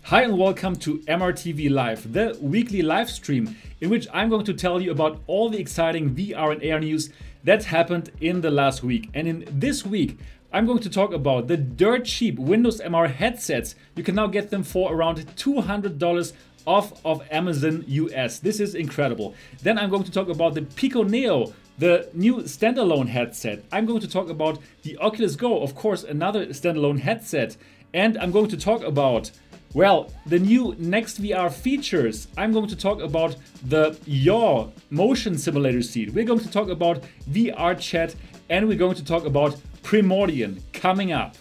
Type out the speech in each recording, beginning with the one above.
Hi and welcome to MRTV Live, the weekly live stream in which I'm going to tell you about all the exciting VR and AR news that happened in the last week. And in this week, I'm going to talk about the dirt cheap Windows MR headsets. You can now get them for around $200 off of Amazon US. This is incredible. Then I'm going to talk about the Pico Neo, the new standalone headset. I'm going to talk about the Oculus Go, of course, another standalone headset. And I'm going to talk about, well, the new NextVR features. I'm going to talk about the Yaw Motion Simulator Seat. We're going to talk about VRChat, and we're going to talk about Primordian coming up.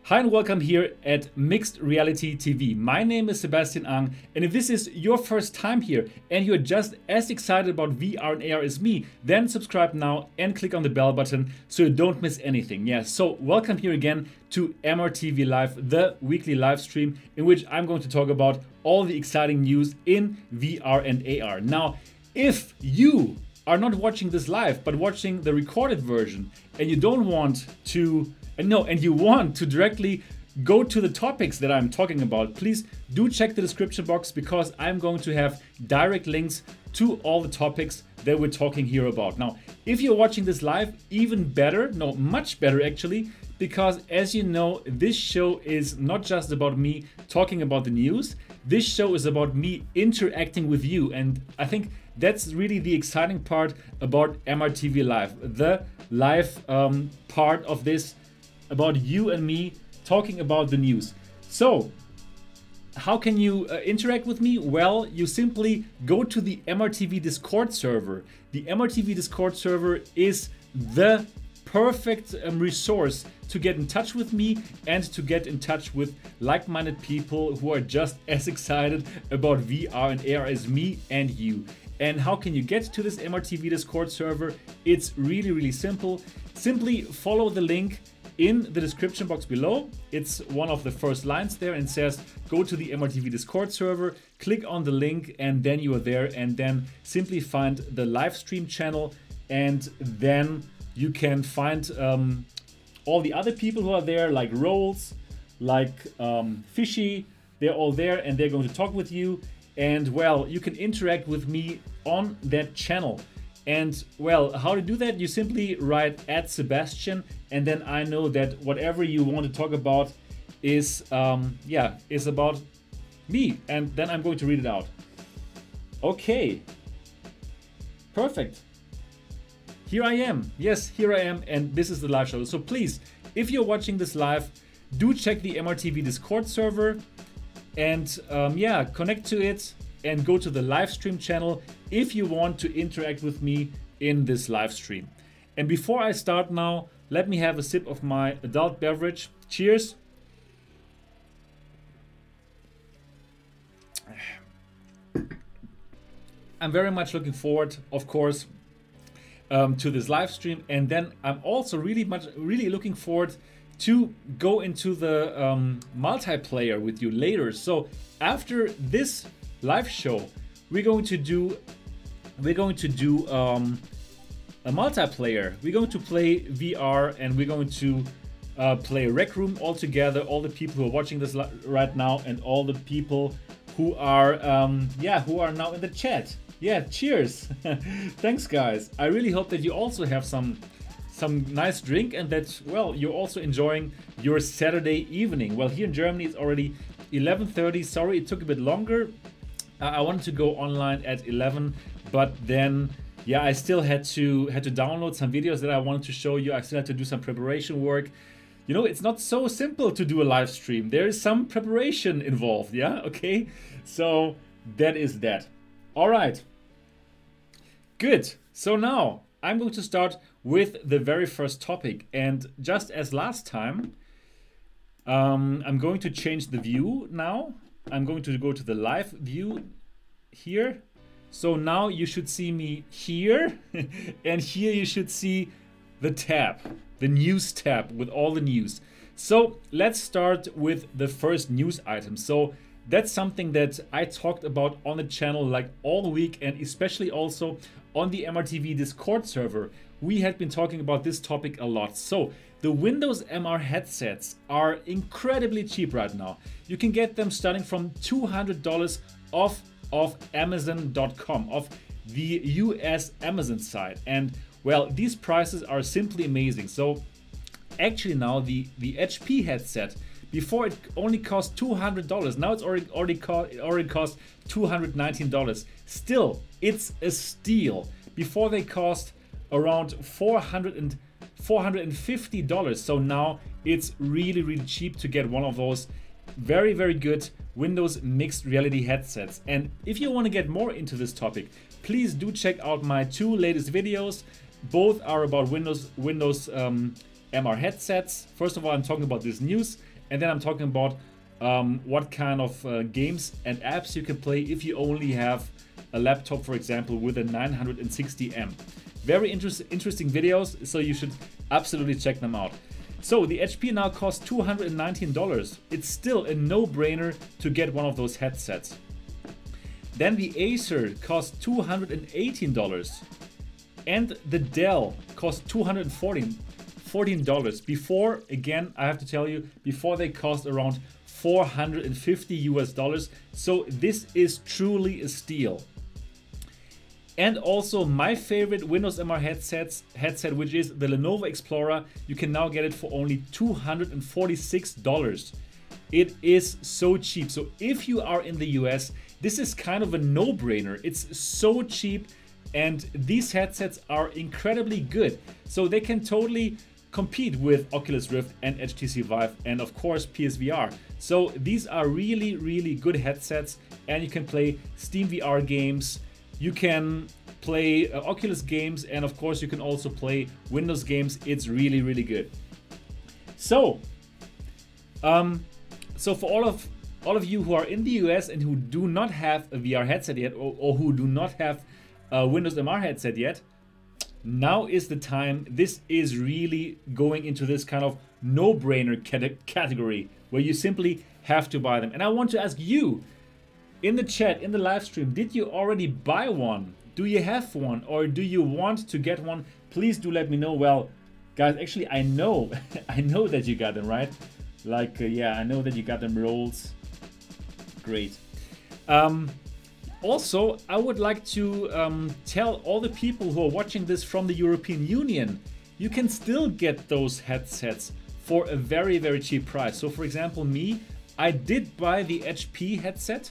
Hi and welcome here at Mixed Reality TV. My name is Sebastian Ang, and if this is your first time here and you're just as excited about VR and AR as me, then subscribe now and click on the bell button so you don't miss anything. Yeah, so welcome here again to MRTV Live, the weekly live stream in which I'm going to talk about all the exciting news in VR and AR. Now, if you are not watching this live but watching the recorded version and you don't want to and you want to directly go to the topics that I'm talking about, please do check the description box because I'm going to have direct links to all the topics that we're talking here about. Now, if you're watching this live, even better, no, much better actually, because as you know, this show is not just about me talking about the news. This show is about me interacting with you, and I think that's really the exciting part about MRTV Live, the live part of this, about you and me talking about the news. So, how can you interact with me? Well, you simply go to the MRTV Discord server. The MRTV Discord server is the perfect resource to get in touch with me and to get in touch with like-minded people who are just as excited about VR and AR as me and you. And how can you get to this MRTV Discord server? It's really, really simple. Simply follow the link in the description box below. It's one of the first lines there and says go to the MRTV Discord server, click on the link, and then you are there, and then simply find the live stream channel, and then you can find all the other people who are there, like Rolls, like Fishy. They're all there and they're going to talk with you, and well, you can interact with me on that channel. And well, how to do that? You simply write @Sebastian, and then I know that whatever you want to talk about is is about me, and then I'm going to read it out. Okay, perfect. Here I am. Yes, here I am, and this is the live show. So please, if you're watching this live, do check the MRTV Discord server and connect to it and go to the live stream channel if you want to interact with me in this live stream. And before I start now, let me have a sip of my adult beverage. Cheers. I'm very much looking forward, of course, to this live stream, and then I'm also really looking forward to go into the multiplayer with you later. So after this live show, we're going to do a multiplayer. We're going to play VR, and we're going to play Rec Room all together. All the people who are watching this right now, and all the people who are now in the chat. Yeah, cheers. Thanks, guys. I really hope that you also have some nice drink, and that, well, you're also enjoying your Saturday evening. Well, here in Germany it's already 11:30. Sorry, it took a bit longer. I wanted to go online at 11, but then I still had to download some videos that I wanted to show you. I still had to do some preparation work. You know, it's not so simple to do a live stream. There is some preparation involved, yeah? Okay, so that is that. All right, good. So now I'm going to start with the very first topic, and just as last time, I'm going to change the view now. I'm going to go to the live view here. So now you should see me here, and here you should see the tab, the news tab with all the news. So let's start with the first news item. So That's something that I talked about on the channel like all week, and especially also on the MRTV Discord server. We had been talking about this topic a lot. So the Windows MR headsets are incredibly cheap right now. You can get them starting from $200 off of Amazon.com, off the US Amazon site. And well, these prices are simply amazing. So actually now the HP headset, before it only cost $200, now it's already cost $219. Still, it's a steal. Before they cost around $450. So now it's really cheap to get one of those very good Windows mixed reality headsets. And if you want to get more into this topic, please do check out my 2 latest videos. Both are about Windows MR headsets. First of all, I'm talking about this news, and then I'm talking about what kind of games and apps you can play if you only have a laptop, for example, with a 960M. Very interesting videos, so you should absolutely check them out. So the HP now costs $219. It's still a no-brainer to get one of those headsets. Then the Acer costs $218. And the Dell costs $214. Before, again, I have to tell you, before they cost around $450 US. So this is truly a steal. And also my favorite Windows MR headset, which is the Lenovo Explorer. You can now get it for only $246. It is so cheap. So if you are in the US, this is kind of a no-brainer. It's so cheap, and these headsets are incredibly good. So they can totally compete with Oculus Rift and HTC Vive and of course PSVR. So these are really good headsets, and you can play Steam VR games. You can play Oculus games, and of course you can also play Windows games. It's really good. So, so for all of you who are in the US and who do not have a VR headset yet, or who do not have a Windows MR headset yet, now is the time. This is really going into this kind of no-brainer category where you simply have to buy them. And I want to ask you, in the chat, in the live stream, did you already buy one? Do you have one, or do you want to get one? Please do let me know. Well, guys, actually I know I know that you got them, right? Like yeah, I know that you got them, rolls. Great. Also, I would like to tell all the people who are watching this from the European Union, you can still get those headsets for a very cheap price. So for example, me, I did buy the HP headset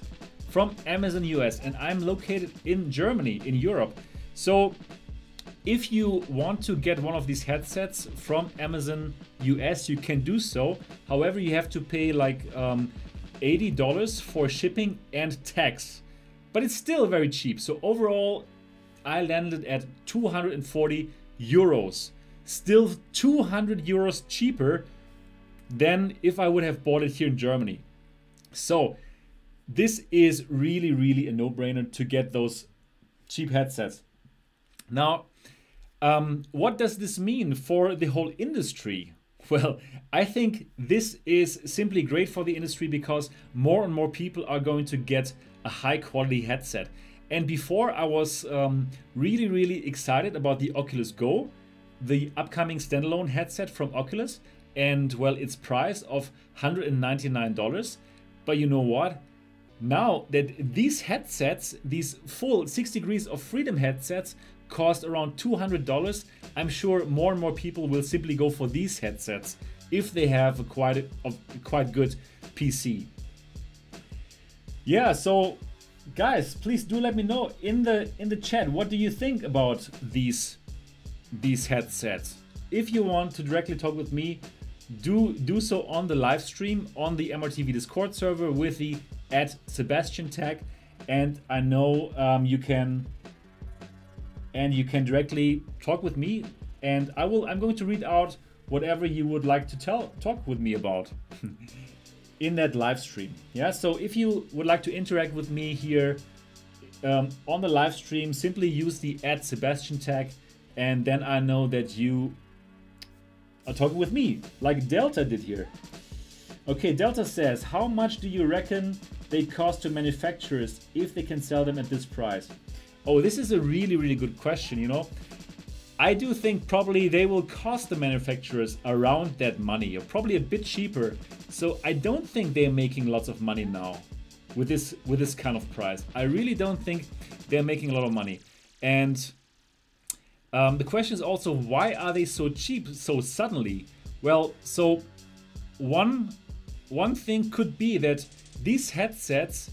from Amazon US, and I'm located in Germany, in Europe. So if you want to get one of these headsets from Amazon US, you can do so. However, you have to pay like $80 for shipping and tax, but it's still very cheap. So overall, I landed at 240 euros. Still 200 euros cheaper than if I would have bought it here in Germany. So this is really a no-brainer to get those cheap headsets. Now, what does this mean for the whole industry? Well, I think this is simply great for the industry because more and more people are going to get a high-quality headset. And before, I was really excited about the Oculus Go, the upcoming standalone headset from Oculus, and well, its price of $199. But you know what? Now that these headsets, these full 6 degrees of freedom headsets, cost around $200, I'm sure more and more people will simply go for these headsets if they have a quite good PC. Yeah, so guys, please do let me know in the chat, what do you think about these headsets? If you want to directly talk with me, do so on the live stream on the MRTV Discord server with the @Sebastian tag, and I know you can directly talk with me, and I'm going to read out whatever you would like to talk with me about in that live stream. Yeah, so if you would like to interact with me here on the live stream, simply use the @Sebastian tag, and then I know that you are talking with me, like Delta did here. Okay, Delta says, how much do you reckon they cost to manufacturers if they can sell them at this price? Oh, this is a really, really good question, you know. I do think probably they will cost the manufacturers around that money, or probably a bit cheaper. So I don't think they're making lots of money now with this kind of price. I really don't think they're making a lot of money. And the question is also, why are they so cheap so suddenly? Well, so one thing could be that these headsets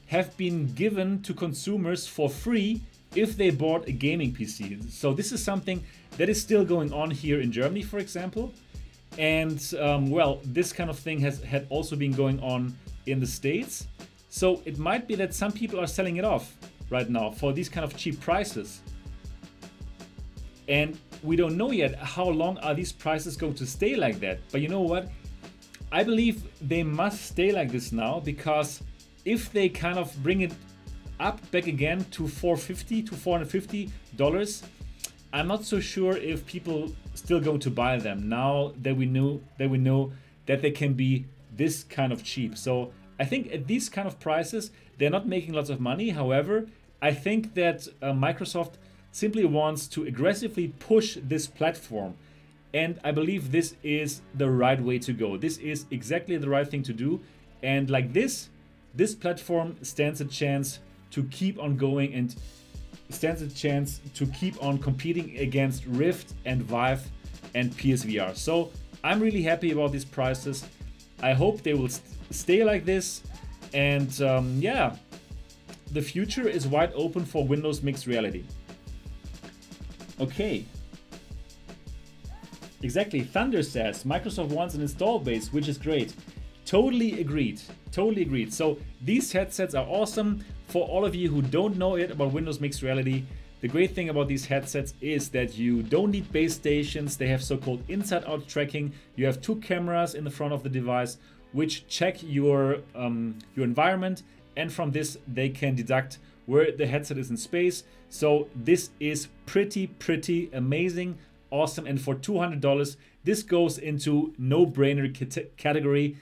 have been given to consumers for free if they bought a gaming PC. So this is something that is still going on here in Germany, for example. And well, this kind of thing had also been going on in the States. So it might be that some people are selling it off right now for these kind of cheap prices. And we don't know yet how long are these prices going to stay like that. But you know what? I believe they must stay like this now, because if they kind of bring it up back again to $450 to $450, I'm not so sure if people still going to buy them now that we know that they can be this kind of cheap. So I think at these kind of prices, they're not making lots of money. However, I think that Microsoft simply wants to aggressively push this platform. And I believe this is the right way to go. This is exactly the right thing to do. And like this platform stands a chance to keep on going and stands a chance to keep on competing against Rift and Vive and PSVR. So I'm really happy about these prices. I hope they will stay like this. And yeah, the future is wide open for Windows Mixed Reality. Okay. Exactly. Thunder says Microsoft wants an install base, which is great. Totally agreed. Totally agreed. So these headsets are awesome. For all of you who don't know it about Windows Mixed Reality, the great thing about these headsets is that you don't need base stations. They have so-called inside-out tracking. You have two cameras in the front of the device which check your environment, and from this they can deduct where the headset is in space. So this is pretty amazing, awesome, and for $200 this goes into no-brainer category.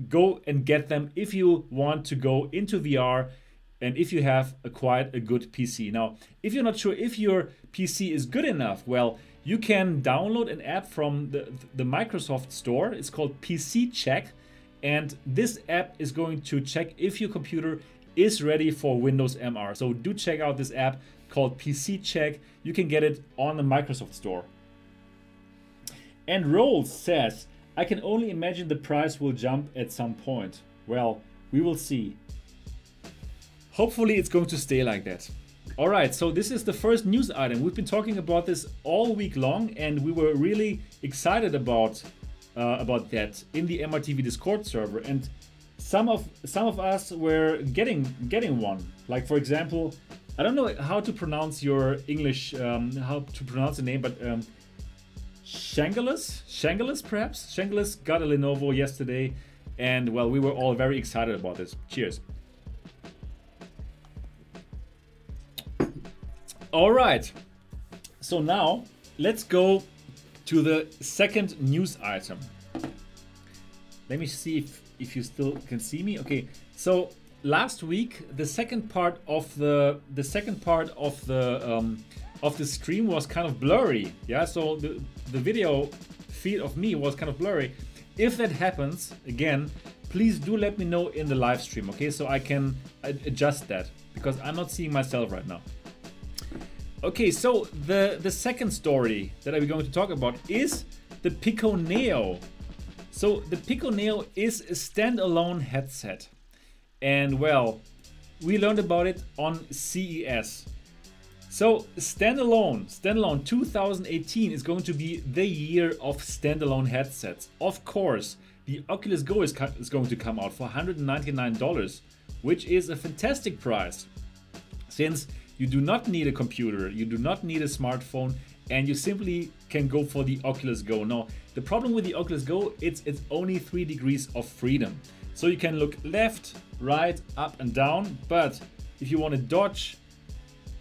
Go and get them if you want to go into VR and if you have acquired a good PC. Now, if you're not sure if your PC is good enough, well, you can download an app from the Microsoft Store. It's called PC Check, and this app is going to check if your computer is ready for Windows MR. So do check out this app called PC Check. You can get it on the Microsoft Store. And Rolls says, I can only imagine the price will jump at some point. Well, we will see. Hopefully it's going to stay like that. All right, so this is the first news item. We've been talking about this all week long, and we were really excited about that in the MRTV Discord server. And some of us were getting one. Like, for example, I don't know how to pronounce your English, how to pronounce the name, but Shangelis perhaps? Shangelis got a Lenovo yesterday, and well, we were all very excited about this. Cheers. All right, so now let's go to the second news item. Let me see if you still can see me. Okay, so last week the second part of the stream was kind of blurry. Yeah, so the video feed of me was kind of blurry. If that happens again, please do let me know in the live stream, okay? So I can adjust that, because I'm not seeing myself right now. Okay, so the second story that I'm going to talk about is the Pico Neo. So the Pico Neo is a standalone headset. And well, we learned about it on CES. So standalone 2018 is going to be the year of standalone headsets. Of course, the Oculus Go is going to come out for $199, which is a fantastic price, since you do not need a computer, you do not need a smartphone, and you simply can go for the Oculus Go. Now, the problem with the Oculus Go, it's only 3 degrees of freedom. So you can look left, right, up and down, but if you want to dodge,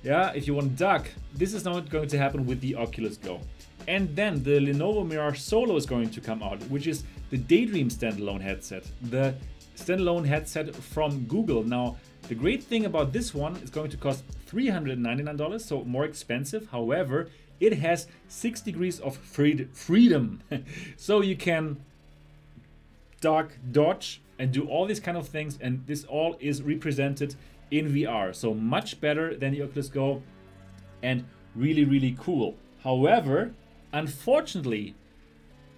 yeah, if you want to duck, this is not going to happen with the Oculus Go. And then the Lenovo Mirage Solo is going to come out, which is the Daydream standalone headset. The standalone headset from Google. Now, the great thing about this one is going to cost $399, so more expensive. However, it has 6 degrees of freedom. So you can duck, dodge, and do all these kind of things, and this all is represented in VR. So much better than the Oculus Go and really, really cool. However, unfortunately,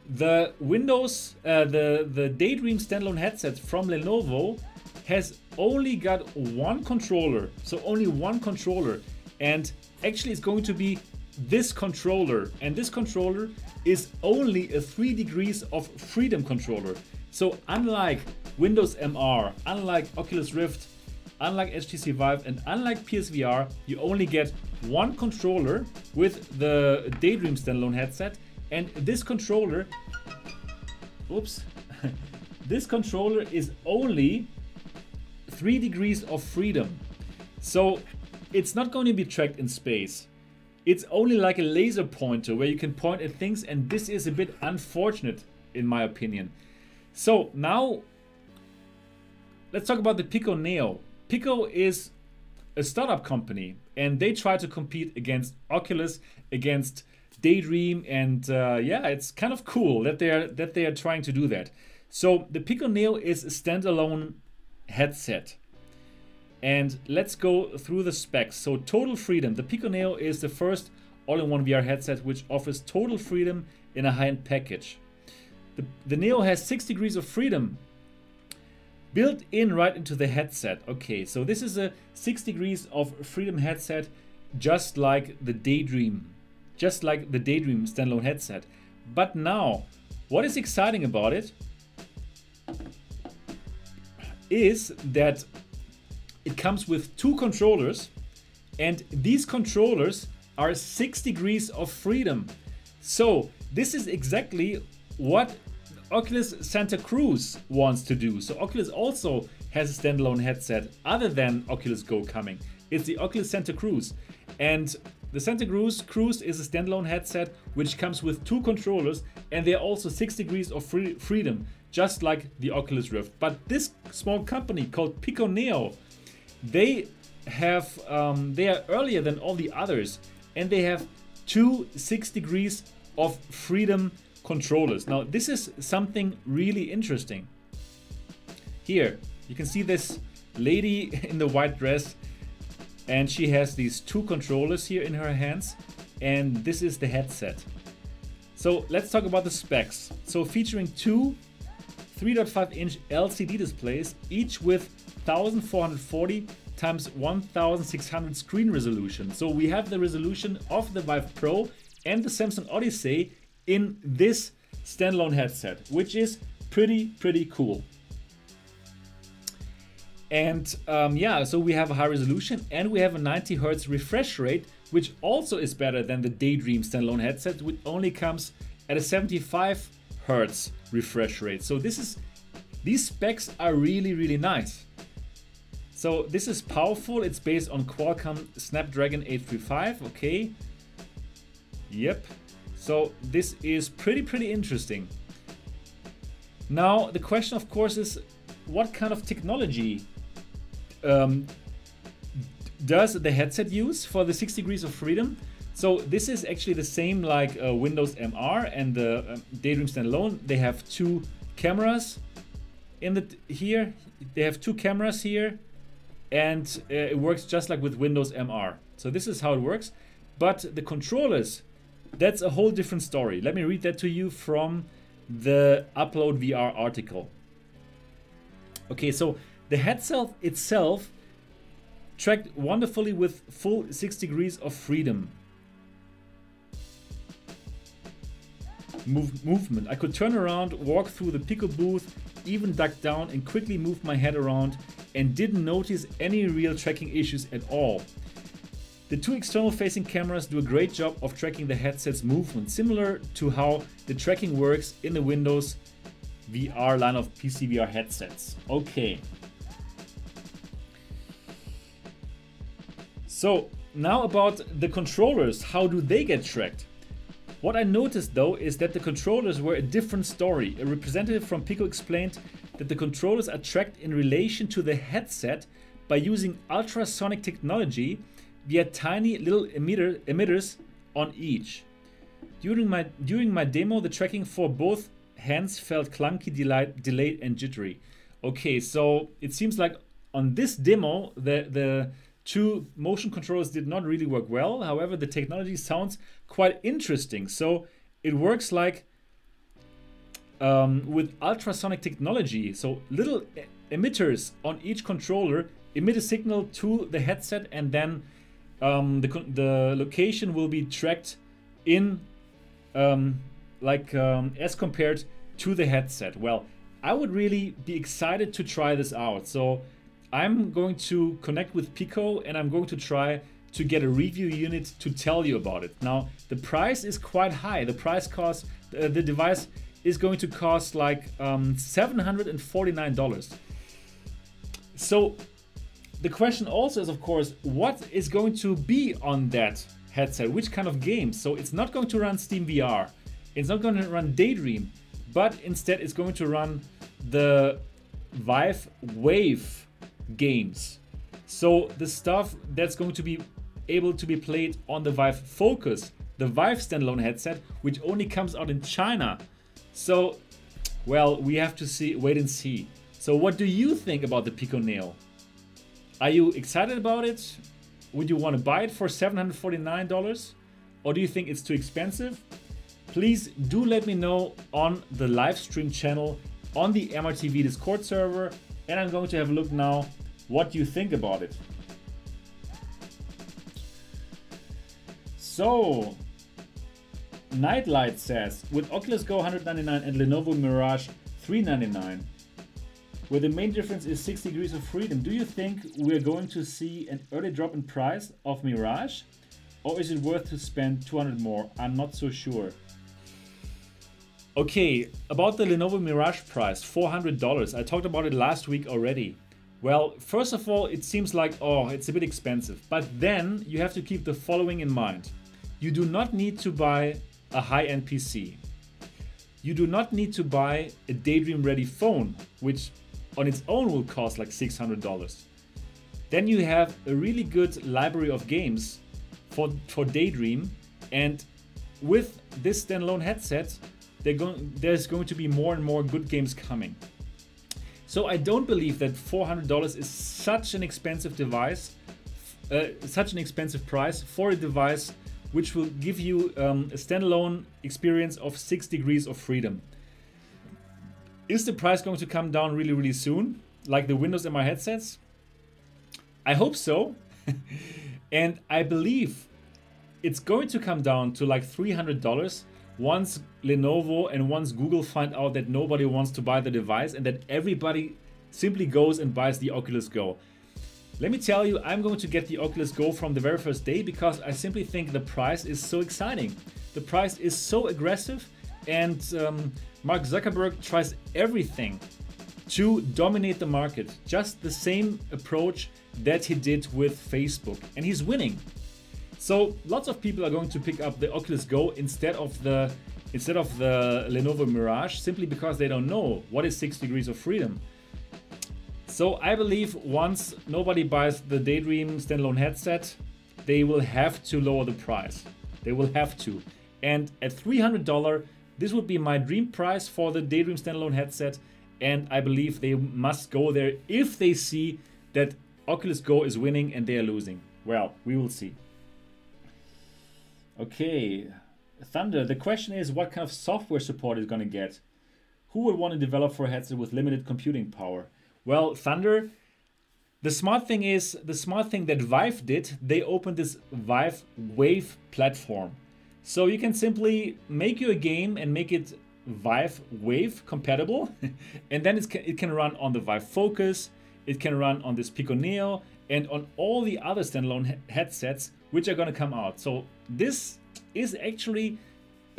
the Windows, the Daydream standalone headset from Lenovo has only got one controller. So only one controller. And actually it's going to be this controller. And this controller is only a 3 degrees of freedom controller. So unlike Windows MR, unlike Oculus Rift, unlike HTC Vive, and unlike PSVR, you only get one controller with the Daydream standalone headset. And this controller, oops, this controller is only 3 degrees of freedom. So it's not going to be tracked in space. It's only like a laser pointer where you can point at things, and this is a bit unfortunate in my opinion. So now let's talk about the Pico Neo. Pico is a startup company and they try to compete against Oculus, against Daydream, and yeah, it's kind of cool that they are trying to do that. So the Pico Neo is a standalone headset. And let's go through the specs. So total freedom. The Pico Neo is the first all-in-one VR headset which offers total freedom in a high-end package. The Neo has 6 degrees of freedom built in right into the headset. Okay, so this is a 6 degrees of freedom headset, just like the Daydream standalone headset. But now, what is exciting about it is that it comes with 2 controllers, and these controllers are 6 degrees of freedom. So this is exactly what Oculus Santa Cruz wants to do. So Oculus also has a standalone headset other than Oculus Go coming. It's the Oculus Santa Cruz. And the Santa Cruz is a standalone headset which comes with 2 controllers, and they're also 6 degrees of freedom, just like the Oculus Rift. But this small company called Pico Neo, they are earlier than all the others, and they have 2 6 degrees of freedom controllers. Now this is something really interesting. Here you can see this lady in the white dress, and she has these 2 controllers here in her hands, and this is the headset. So let's talk about the specs. So featuring 2 3.5-inch LCD displays, each with 1440 times 1600 screen resolution. So we have the resolution of the Vive Pro and the Samsung Odyssey in this standalone headset, which is pretty cool. And yeah, so we have a high resolution and we have a 90 Hz refresh rate, which also is better than the Daydream standalone headset, which only comes at a 75 Hz refresh rate. So these specs are really nice. So this is powerful. It's based on Qualcomm Snapdragon 835. Okay. Yep. So this is pretty interesting. Now the question, of course, is what kind of technology does the headset use for the 6 degrees of freedom? So this is actually the same like Windows MR and the Daydream standalone. They have 2 cameras here. They have 2 cameras here, and it works just like with Windows MR. So this is how it works. But the controllers, that's a whole different story. Let me read that to you from the Upload VR article. Okay, so the headset itself tracked wonderfully with full 6 degrees of freedom. Movement. I could turn around, walk through the Pico booth, even duck down and quickly move my head around, and didn't notice any real tracking issues at all. The 2 external facing cameras do a great job of tracking the headset's movement, similar to how the tracking works in the Windows VR line of PC VR headsets. Okay. So now about the controllers, how do they get tracked? What I noticed though is that the controllers were a different story. A representative from Pico explained that the controllers are tracked in relation to the headset by using ultrasonic technology via tiny little emitters on each. During my demo, the tracking for both hands felt clunky, delayed and jittery. Okay, so it seems like on this demo, the two motion controllers did not really work well. However, the technology sounds quite interesting. So it works like with ultrasonic technology. So little emitters on each controller emit a signal to the headset, and then the location will be tracked in as compared to the headset. Well, I would really be excited to try this out. So I'm going to connect with Pico and I'm going to try to get a review unit to tell you about it. Now, the price is quite high. The price cost, the device is going to cost like $749. So the question also is, of course, what is going to be on that headset? Which kind of games? So it's not going to run Steam VR. It's not going to run Daydream, but instead it's going to run the Vive Wave games. So the stuff that's going to be able to be played on the Vive Focus, the Vive standalone headset, which only comes out in China. So, well, we have to wait and see. So what do you think about the Pico Neo? Are you excited about it? Would you want to buy it for $749? Or do you think it's too expensive? Please do let me know on the live stream channel on the MRTV Discord server, and I'm going to have a look now what you think about it. So, Nightlight says, with Oculus Go $199 and Lenovo Mirage $399, where the main difference is 6 degrees of freedom, do you think we're going to see an early drop in price of Mirage? Or is it worth to spend $200 more? I'm not so sure. Okay, about the Lenovo Mirage price, $400. I talked about it last week already. Well, first of all, it seems like, oh, it's a bit expensive. But then you have to keep the following in mind. You do not need to buy a high-end PC. You do not need to buy a Daydream-ready phone, which on its own will cost like $600. Then you have a really good library of games for Daydream, and with this standalone headset, there's going to be more and more good games coming. So I don't believe that $400 is such an expensive device, such an expensive price for a device which will give you a standalone experience of 6 degrees of freedom. Is the price going to come down really, really soon, like the Windows MR headsets? I hope so. And I believe it's going to come down to like $300 once Lenovo and once Google find out that nobody wants to buy the device and that everybody simply goes and buys the Oculus Go. Let me tell you, I'm going to get the Oculus Go from the very first day because I simply think the price is so exciting. The price is so aggressive, and Mark Zuckerberg tries everything to dominate the market. Just the same approach that he did with Facebook, and he's winning. So lots of people are going to pick up the Oculus Go instead of the Lenovo Mirage, simply because they don't know what is 6 degrees of freedom. So I believe once nobody buys the Daydream standalone headset, they will have to lower the price. They will have to. And at $300, this would be my dream price for the Daydream standalone headset. And I believe they must go there if they see that Oculus Go is winning and they are losing. Well, we will see. Okay, Thunder, the question is what kind of software support is going to get? Who would want to develop for a headset with limited computing power? Well, Thunder, the smart thing that Vive did, they opened this Vive Wave platform. So you can simply make you a game and make it Vive Wave compatible, and then it can run on the Vive Focus, it can run on this Pico Neo, and on all the other standalone headsets which are going to come out. So this is actually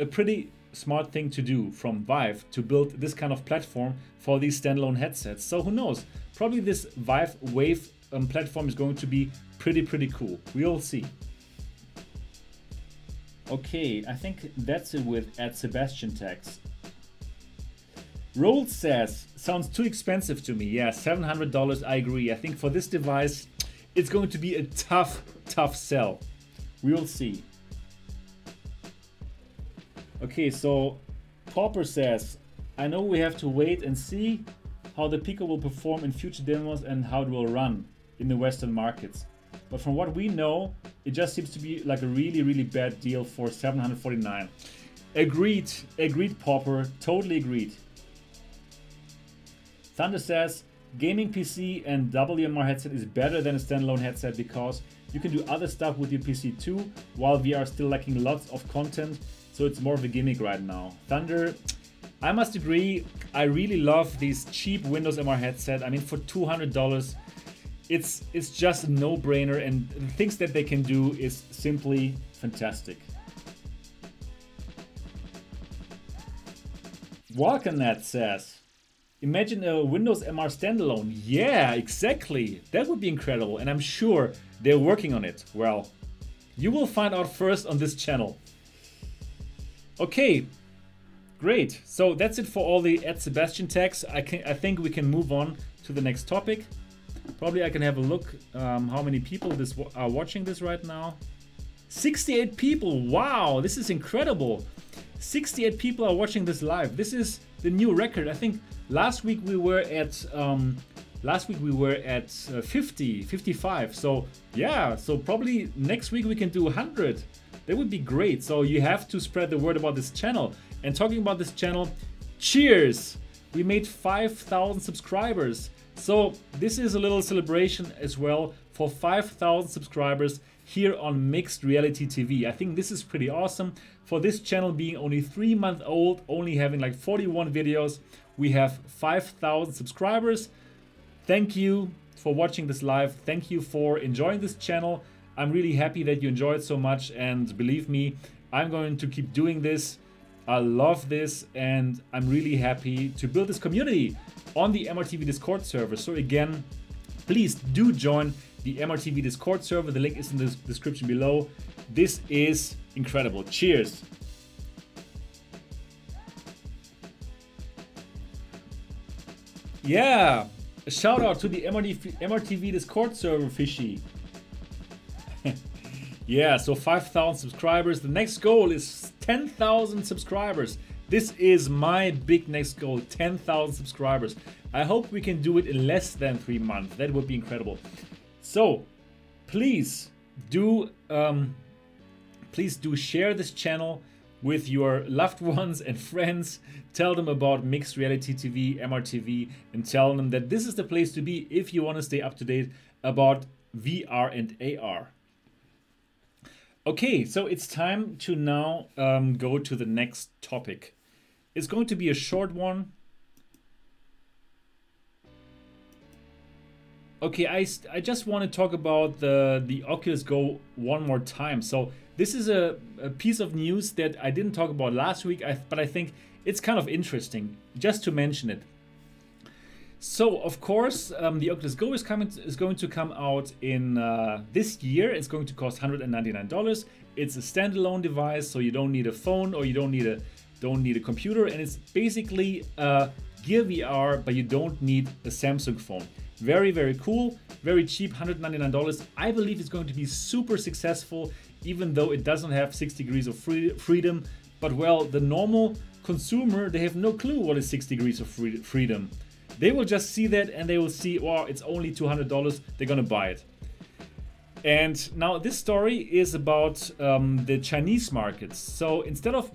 a pretty smart thing to do from Vive, to build this kind of platform for these standalone headsets. So who knows, probably this Vive Wave platform is going to be pretty cool. We'll see. Okay, I think that's it with @Sebastian tags. Roll says, sounds too expensive to me. Yeah, $700, I agree. I think for this device, it's going to be a tough sell. We will see. Okay, so Pauper says, I know we have to wait and see how the Pico will perform in future demos and how it will run in the Western markets. But from what we know, it just seems to be like a really bad deal for $749. Agreed, Pauper, totally agreed. Thunder says, gaming PC and WMR headset is better than a standalone headset because you can do other stuff with your PC too, while VR is still lacking lots of content, so it's more of a gimmick right now. Thunder, I must agree, I really love these cheap Windows MR headset. I mean, for $200, it's just a no-brainer, and the things that they can do is simply fantastic. Walkernet says, imagine a Windows MR standalone. Yeah, exactly. That would be incredible, and I'm sure they're working on it. Well, you will find out first on this channel. Okay, great. So that's it for all the @Sebastian tags. I think we can move on to the next topic. Probably I can have a look how many people are watching this right now. 68 people. Wow, this is incredible. 68 people are watching this live. This is the new record. I think last week we were at 50, 55. So yeah, so probably next week we can do 100. That would be great. So you have to spread the word about this channel. And talking about this channel, cheers! We made 5,000 subscribers. So this is a little celebration as well for 5,000 subscribers here on Mixed Reality TV. I think this is pretty awesome. For this channel being only 3 months old, only having like 41 videos, we have 5,000 subscribers. Thank you for watching this live. Thank you for enjoying this channel. I'm really happy that you enjoyed so much, and believe me, I'm going to keep doing this. I love this, and I'm really happy to build this community on the MRTV Discord server. So again, please do join the MRTV Discord server. The link is in the description below. This is incredible. Cheers. Yeah, a shout out to the MRTV Discord server, Fishy. Yeah, so 5,000 subscribers. The next goal is 10,000 subscribers. This is my big next goal, 10,000 subscribers. I hope we can do it in less than 3 months. That would be incredible. So please do share this channel with your loved ones and friends. Tell them about Mixed Reality TV, MRTV, and tell them that this is the place to be if you want to stay up to date about VR and AR. Okay, so it's time to now go to the next topic. It's going to be a short one. Okay, I just want to talk about the Oculus Go one more time. So this is a piece of news that I didn't talk about last week, but I think it's kind of interesting just to mention it. So of course, the Oculus Go is going to come out in this year. It's going to cost $199. It's a standalone device, so you don't need a phone or you don't need a computer, and it's basically Gear VR, but you don't need a Samsung phone. Very cool, very cheap, $199. I believe it's going to be super successful, even though it doesn't have 6 degrees of freedom. But well, the normal consumer, they have no clue what is 6 degrees of freedom. They will just see that and they will see, wow, it's only $200, they're gonna buy it. And now this story is about the Chinese markets. So instead of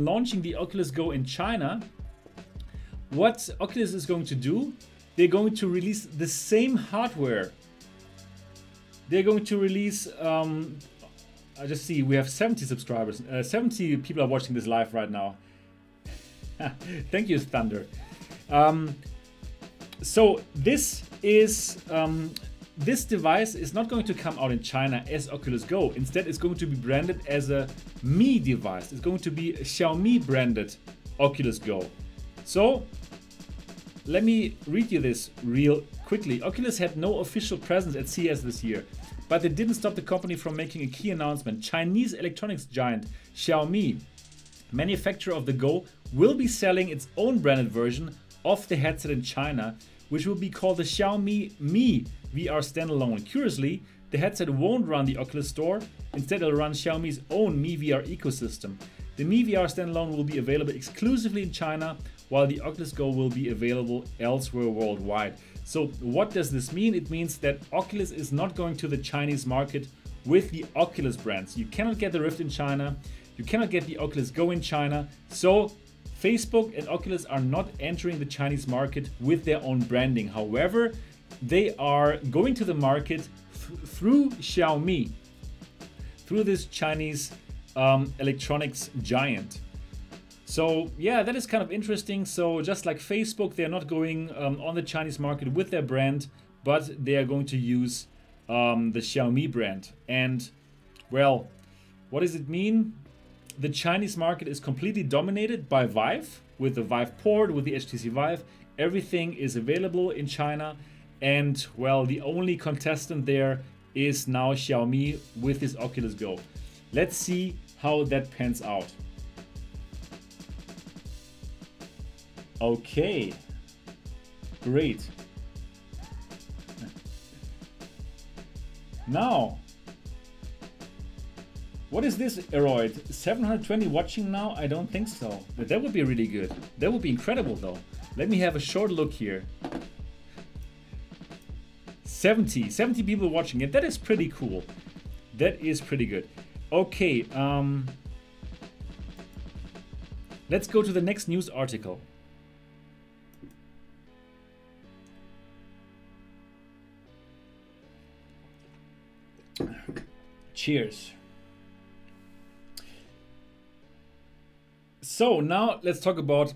launching the Oculus Go in China, what Oculus is going to do, they're going to release the same hardware. They're going to release, I just see we have 70 subscribers. 70 people are watching this live right now. Thank you, Thunder. So this device is not going to come out in China as Oculus Go. Instead, it's going to be branded as a Mi device. It's going to be a Xiaomi branded Oculus Go. So let me read you this real quickly. Oculus had no official presence at CES this year, but it didn't stop the company from making a key announcement. Chinese electronics giant Xiaomi manufacturer of the Go will be selling its own branded version of the headset in China, which will be called the Xiaomi Mi VR Standalone. Curiously, the headset won't run the Oculus Store. Instead, it'll run Xiaomi's own Mi VR ecosystem. The Mi VR Standalone will be available exclusively in China, while the Oculus Go will be available elsewhere worldwide. So what does this mean? It means that Oculus is not going to the Chinese market with the Oculus brands. You cannot get the Rift in China. You cannot get the Oculus Go in China. So Facebook and Oculus are not entering the Chinese market with their own branding. However, they are going to the market through Xiaomi, through this Chinese electronics giant. So yeah, that is kind of interesting. So just like Facebook, they're not going on the Chinese market with their brand, but they are going to use the Xiaomi brand. And well, what does it mean? The Chinese market is completely dominated by Vive, with the Vive port, with the HTC Vive. Everything is available in China. And well, the only contestant there is now Xiaomi with this Oculus Go. Let's see how that pans out. Okay, great. Now, what is this, Aeroid? 720 watching now? I don't think so. But that would be really good. That would be incredible though. Let me have a short look here. 70 people watching it. That is pretty cool. That is pretty good. Okay, let's go to the next news article. Cheers. So now let's talk about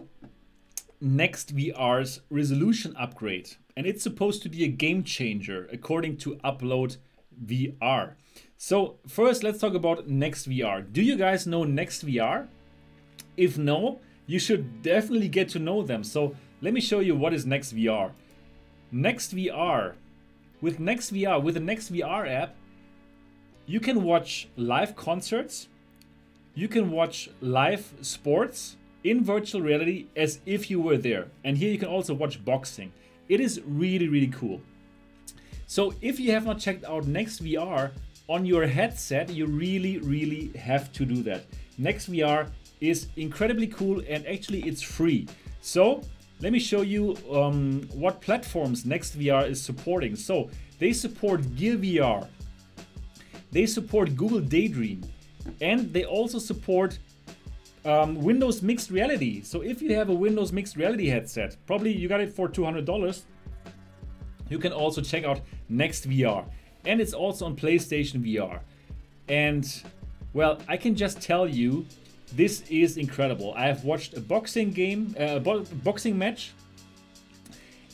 NextVR's resolution upgrade. And it's supposed to be a game changer according to Upload VR. So first let's talk about NextVR. Do you guys know NextVR? If no, you should definitely get to know them. So let me show you what is NextVR. NextVR, with the NextVR app, you can watch live concerts, you can watch live sports in virtual reality as if you were there. And here you can also watch boxing. It is really, really cool. So if you have not checked out NextVR on your headset, you really, really have to do that. NextVR is incredibly cool and actually it's free. So let me show you what platforms NextVR is supporting. So they support Gear VR, they support Google Daydream, and they also support Windows Mixed Reality. So if you have a Windows Mixed Reality headset, probably you got it for $200, you can also check out NextVR. And it's also on PlayStation VR. And well, I can just tell you, this is incredible. I have watched a boxing game, boxing match,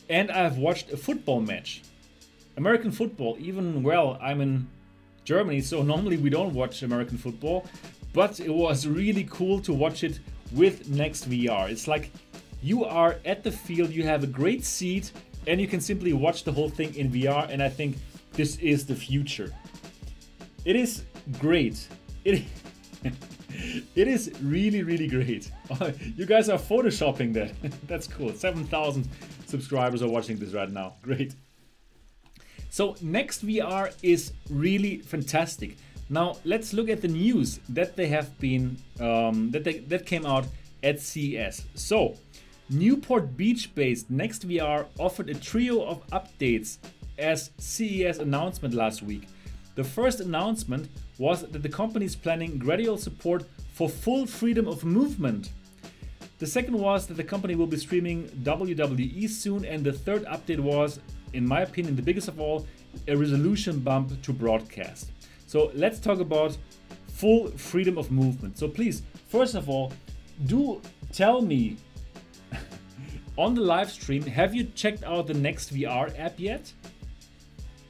and I have watched a football match. American football, even, well, I'm in Germany, so normally we don't watch American football, but it was really cool to watch it with NextVR. It's like you are at the field, you have a great seat, and you can simply watch the whole thing in VR, and I think this is the future. It is great. It is really, really great. You guys are photoshopping that. That's cool. 7,000 subscribers are watching this right now. Great. So NextVR is really fantastic. Now let's look at the news that they have been that came out at CES. So Newport Beach-based NextVR offered a trio of updates as CES announcement last week. The first announcement was that the company is planning gradual support for full freedom of movement. The second was that the company will be streaming WWE soon, and the third update was, in my opinion, the biggest of all, a resolution bump to broadcast. So let's talk about full freedom of movement. So please, first of all, do tell me on the live stream, have you checked out the NextVR app yet?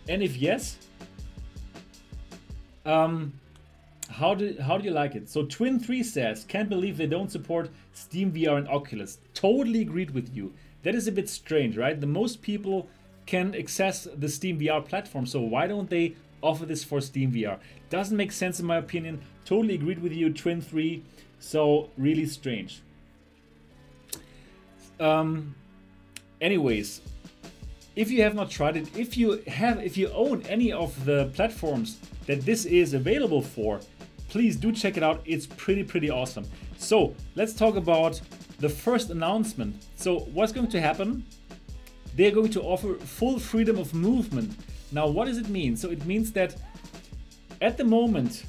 And if yes, how do you like it? So Twin3 says, can't believe they don't support Steam VR and Oculus. Totally agreed with you. That is a bit strange, right? The most people can access the Steam VR platform, so why don't they offer this for Steam VR. Doesn't make sense in my opinion. Totally agreed with you, Twin 3. So really strange. Anyways, if you have not tried it, if you own any of the platforms that this is available for, please do check it out. It's pretty awesome. So let's talk about the first announcement. So what's going to happen? They're going to offer full freedom of movement. Now, what does it mean? So it means that at the moment,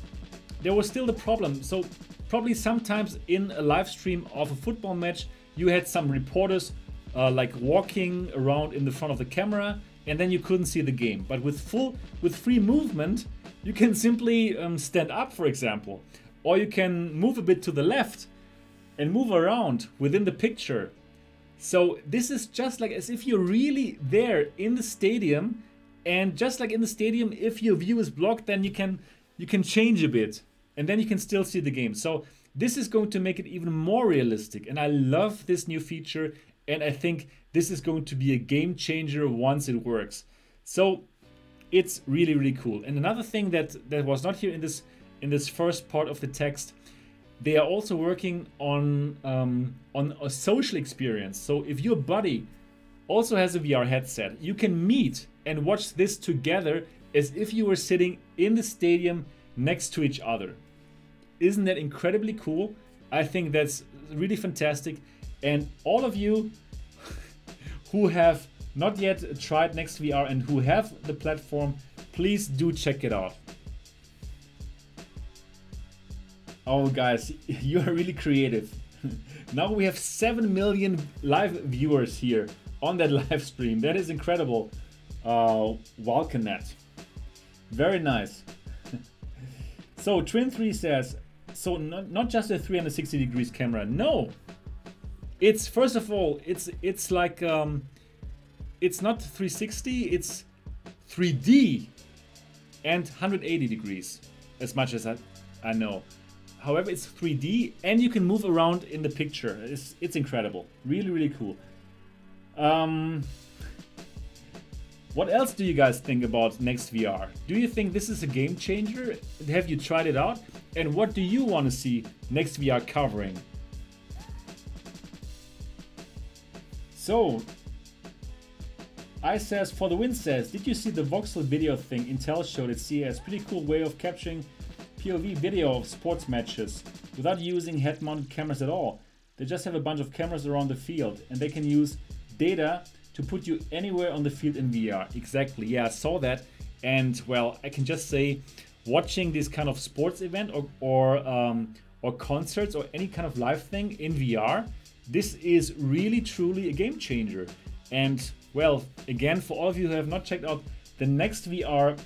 there was still the problem. So probably sometimes in a live stream of a football match, you had some reporters like walking around in the front of the camera, and then you couldn't see the game. But with free movement, you can simply stand up, for example, or you can move a bit to the left and move around within the picture. So this is just like as if you're really there in the stadium, and just like in the stadium, if your view is blocked, then you can change a bit, and then you can still see the game. So this is going to make it even more realistic, and I love this new feature, and I think this is going to be a game changer once it works. So it's really cool. And another thing that was not here in this first part of the text, they are also working on a social experience. So if your buddy also has a VR headset, you can meet and watch this together as if you were sitting in the stadium next to each other. Isn't that incredibly cool? I think that's really fantastic. And all of you who have not yet tried NextVR and who have the platform, please do check it out. Oh guys, you are really creative. Now we have 7 million live viewers here on that live stream. That is incredible. Walkenet. Very nice. So Twin3 says, so not just a 360 degrees camera. No, it's first of all, it's like it's not 360, it's 3D and 180 degrees, as much as I know. However, it's 3D and you can move around in the picture. It's incredible. Really cool. What else do you guys think about NextVR? Do you think this is a game changer? Have you tried it out? And what do you want to see NextVR covering? So, I says, for the win says, did you see the voxel video thing Intel showed at CES? Pretty cool way of capturing POV video of sports matches without using head-mounted cameras at all. They just have a bunch of cameras around the field and they can use data to put you anywhere on the field in VR. Exactly, yeah, I saw that. And well, I can just say, watching this kind of sports event or concerts or any kind of live thing in VR, this is really truly a game changer. And well, again, for all of you who have not checked out the NextVR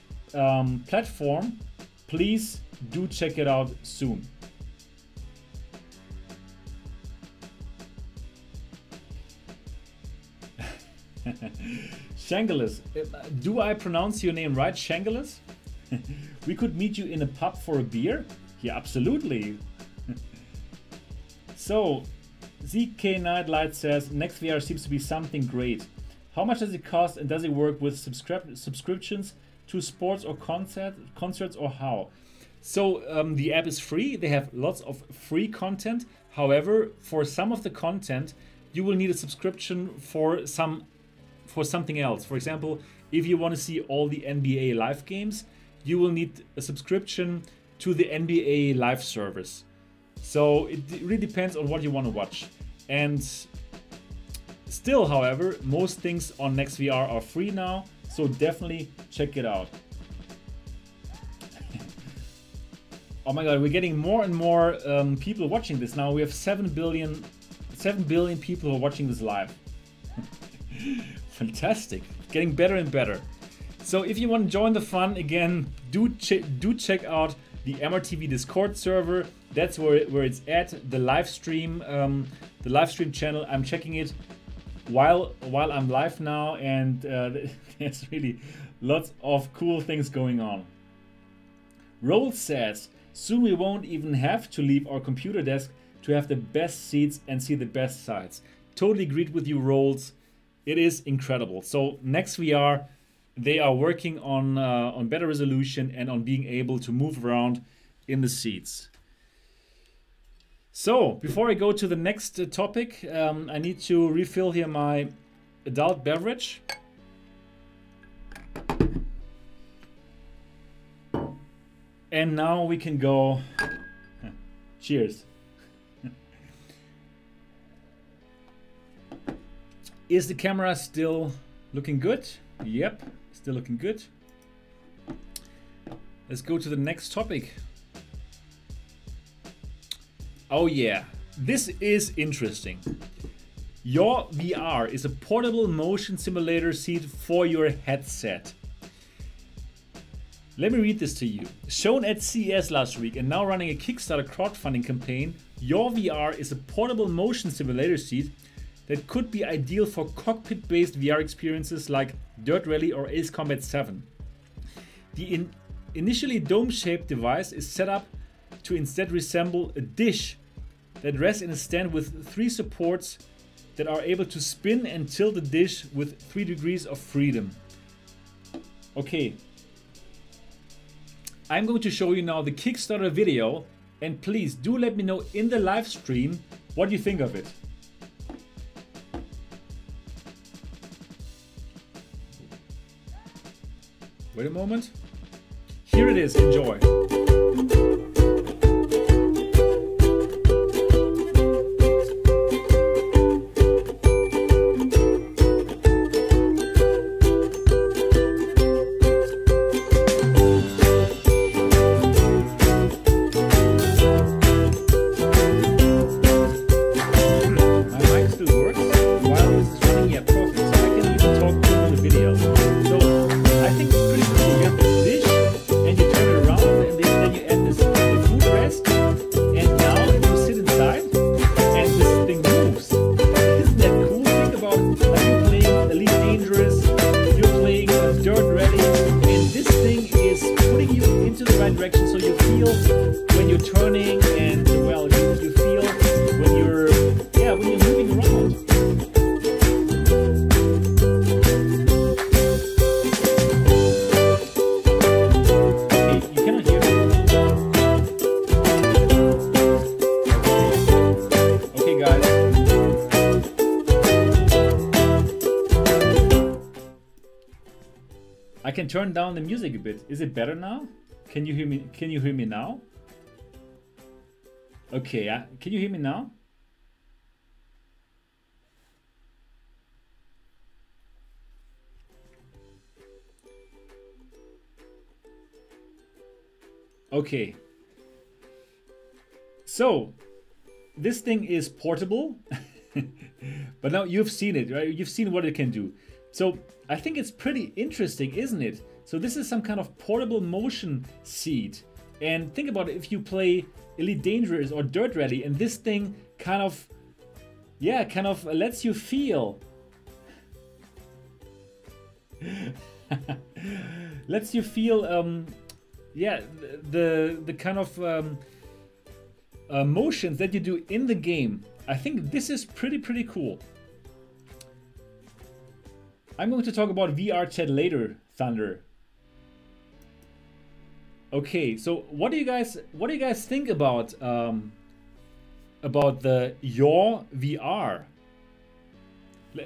platform, please do check it out soon. Shangelis, do I pronounce your name right, Shangelis? We could meet you in a pub for a beer? Yeah, absolutely. So, ZK Nightlight says, NextVR seems to be something great. How much does it cost and does it work with subscriptions to sports or concerts or how? So the app is free. They have lots of free content. However, for some of the content, you will need a subscription for something else. For example, if you want to see all the NBA live games, you will need a subscription to the NBA live service. So it really depends on what you want to watch. And still, however, most things on NextVR are free now, so definitely check it out. Oh my god, we're getting more and more people watching this now. We have 7 billion people who are watching this live. Fantastic, getting better and better. So if you want to join the fun, again, do check out the MRTV Discord server. That's where it's at. The live stream channel. I'm checking it while I'm live now, and there's really lots of cool things going on. Roll says, soon we won't even have to leave our computer desk to have the best seats and see the best sights. Totally agreed with you, Rolls. It is incredible. So NextVR, they are working on better resolution and on being able to move around in the seats. So before I go to the next topic, I need to refill here my adult beverage. And now we can go. Cheers. Is the camera still looking good? Yep, still looking good. Let's go to the next topic. Oh yeah, this is interesting. Yaw VR is a portable motion simulator seat for your headset. Let me read this to you. Shown at CES last week and now running a Kickstarter crowdfunding campaign, Yaw VR is a portable motion simulator seat that could be ideal for cockpit-based VR experiences like Dirt Rally or Ace Combat 7. The initially dome-shaped device is set up to instead resemble a dish that rests in a stand with 3 supports that are able to spin and tilt the dish with 3 degrees of freedom. Okay. I'm going to show you now the Kickstarter video, and please do let me know in the live stream what you think of it. Wait a moment. Here it is, enjoy. I can turn down the music a bit. Is it better now? Can you hear me? Can you hear me now? Okay, can you hear me now? Okay. So, this thing is portable, but now you've seen it, right? You've seen what it can do. So I think it's pretty interesting, isn't it? So this is some kind of portable motion seat. And think about it, if you play Elite Dangerous or Dirt Rally, and this thing kind of, yeah, kind of lets you feel. Lets you feel, yeah, the kind of motions that you do in the game. I think this is pretty cool. I'm going to talk about VRChat later, Thunder. Okay, so what do you guys think about the Yaw VR?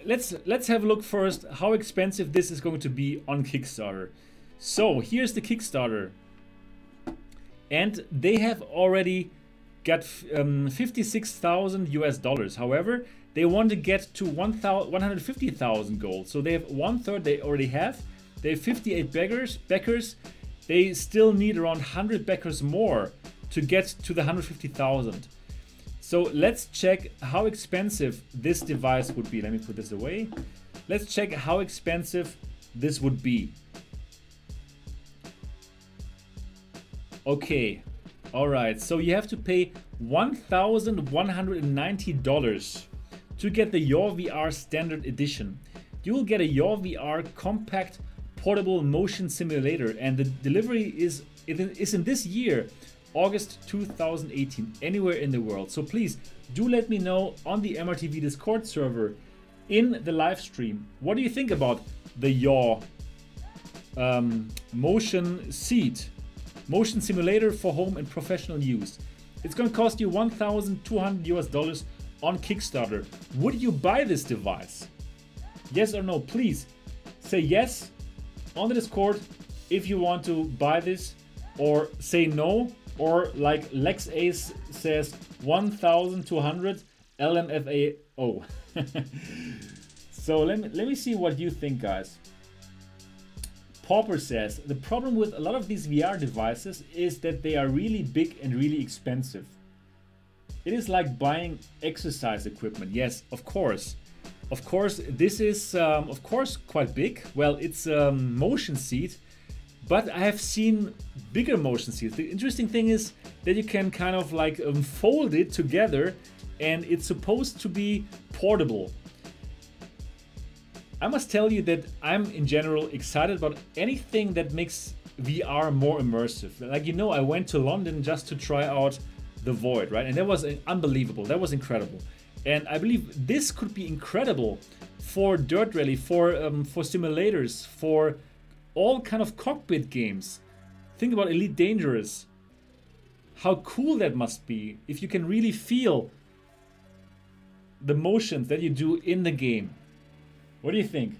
Let's have a look first how expensive this is going to be on Kickstarter. So here's the Kickstarter, and they have already got 56,000 US. However, they want to get to 150,000 gold. So they have 1/3 they already have. They have 58 backers. They still need around 100 backers more to get to the 150,000. So let's check how expensive this device would be. Let me put this away. Let's check how expensive this would be. Okay, all right. So you have to pay $1,190 to get the Yaw VR Standard Edition. You will get a Yaw VR compact portable motion simulator, and the delivery is in this year, August 2018, anywhere in the world. So please do let me know on the MRTV Discord server in the live stream. What do you think about the Yaw Motionn Seat, Motion Simulator for home and professional use. It's going to cost you $1,200 on Kickstarter. Would you buy this device? Yes or no? Please say yes on the Discord if you want to buy this, or say no, or like Lex Ace says 1,200 LMFAO. So let me see what you think, guys. Pauper says the problem with a lot of these VR devices is that they are really big and really expensive. It is like buying exercise equipment. Yes, of course. Of course, this is of course quite big. Well, it's a motion seat, but I have seen bigger motion seats. The interesting thing is that you can kind of like fold it together, and it's supposed to be portable. I must tell you that I'm in general excited about anything that makes VR more immersive. Like, you know, I went to London just to try out the Void, right? And that was unbelievable. That was incredible. And I believe this could be incredible for Dirt Rally, for simulators, for all kind of cockpit games. Think about Elite Dangerous. How cool that must be if you can really feel the motions that you do in the game. What do you think?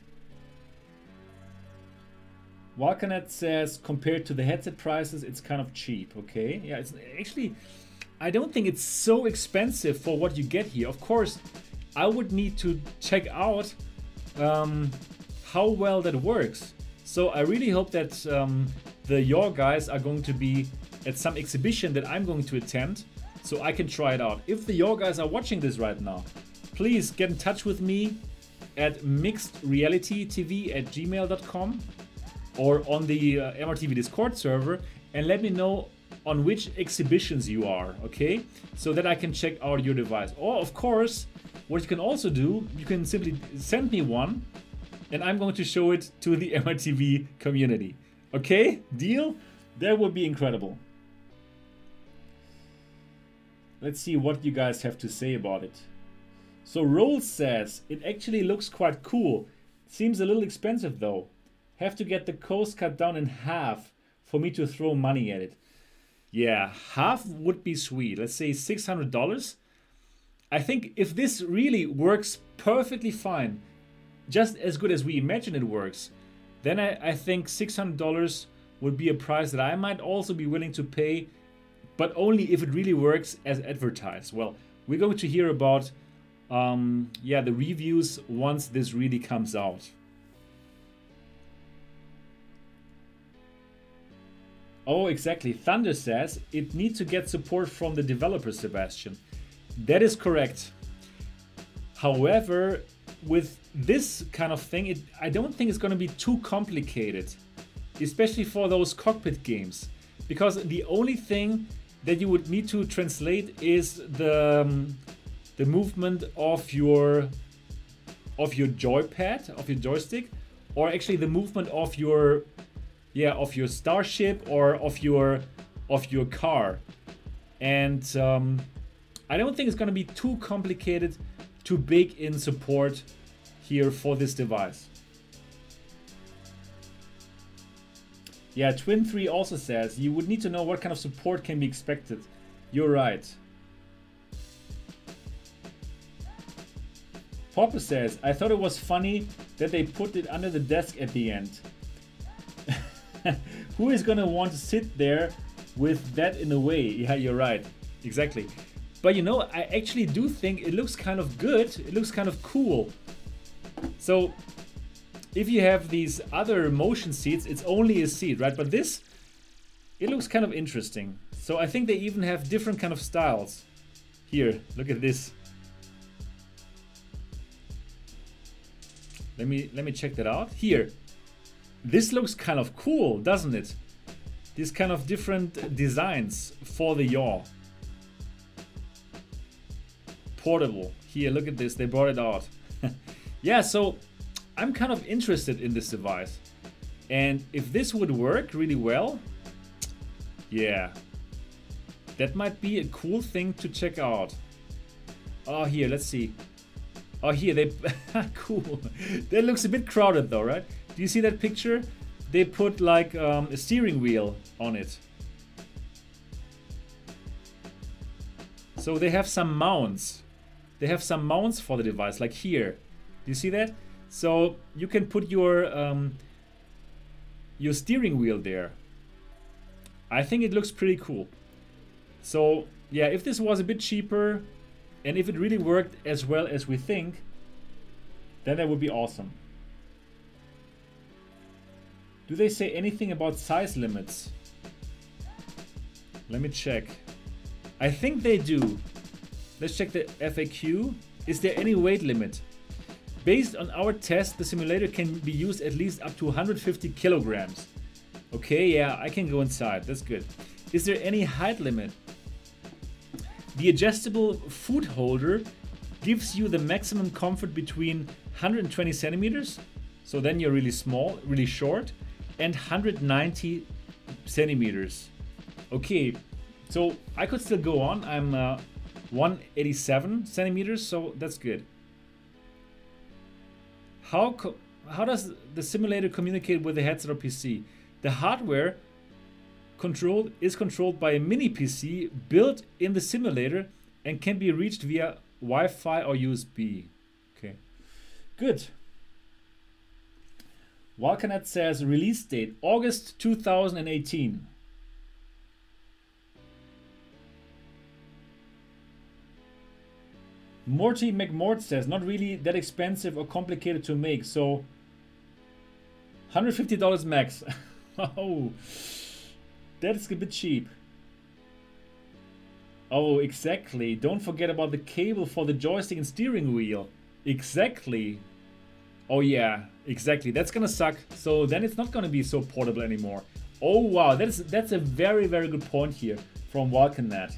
Walkanet says compared to the headset prices, it's kind of cheap. Okay, yeah, it's actually, I don't think it's so expensive for what you get here. Of course, I would need to check out how well that works. So I really hope that the Yaw guys are going to be at some exhibition that I'm going to attend, so I can try it out. If the Yaw guys are watching this right now, please get in touch with me at mixedrealitytv@gmail.com or on the MRTV Discord server, and let me know on which exhibitions you are, okay? So that I can check out your device. Or of course, what you can also do, you can simply send me one and I'm going to show it to the MRTV community. Okay, deal? That would be incredible. Let's see what you guys have to say about it. So Rolls says, it actually looks quite cool. Seems a little expensive though. Have to get the cost cut down in half for me to throw money at it. Yeah, half would be sweet. Let's say $600. I think if this really works perfectly fine, just as good as we imagine it works, then I think $600 would be a price that I might also be willing to pay, but only if it really works as advertised. Well, we're going to hear about the reviews once this really comes out. Oh, exactly. Thunder says it needs to get support from the developer, Sebastian. That is correct. However, with this kind of thing, I don't think it's going to be too complicated, especially for those cockpit games, because the only thing that you would need to translate is the movement of your joypad, of your joystick, or actually the movement of your starship or of your car. And I don't think it's going to be too complicated to bake in support here for this device. Yeah, Twin3 also says you would need to know what kind of support can be expected. You're right. Popper says, I thought it was funny that they put it under the desk at the end. Who is gonna want to sit there with that in the way? Yeah, you're right. Exactly. But you know, I actually do think it looks kind of good. It looks kind of cool. So if you have these other motion seats, it's only a seat, right? But this, it looks kind of interesting. So I think they even have different kind of styles. Here, look at this. Let me check that out. Here. This looks kind of cool, doesn't it? These kind of different designs for the Yaw. Portable. Here, look at this. They brought it out. Yeah, so I'm kind of interested in this device. And if this would work really well, yeah, that might be a cool thing to check out. Oh, here, let's see. Oh, here, they... cool. That looks a bit crowded though, right? Do you see that picture? they put like a steering wheel on it. So they have some mounts. They have some mounts for the device, like here. Do you see that? So you can put your steering wheel there. I think it looks pretty cool. So yeah, if this was a bit cheaper and if it really worked as well as we think, then that would be awesome. Do they say anything about size limits? Let me check. I think they do. Let's check the FAQ. Is there any weight limit? Based on our test, the simulator can be used at least up to 150 kilograms. Okay, yeah, I can go inside. That's good. Is there any height limit? The adjustable food holder gives you the maximum comfort between 120 centimeters, so then you're really small, really short, and 190 centimeters. Okay, so I could still go on. I'm 187 centimeters, so that's good. How does the simulator communicate with the headset or PC? The hardware is controlled by a mini PC built in the simulator and can be reached via Wi-Fi or USB. Okay, good. Walkanet says release date August 2018. Morty McMort says not really that expensive or complicated to make, so $150 max. Oh, that's a bit cheap. Oh, exactly. Don't forget about the cable for the joystick and steering wheel. Exactly. Oh yeah, exactly. That's gonna suck. So then it's not gonna be so portable anymore. Oh wow, that's a very, very good point here from Walkanet.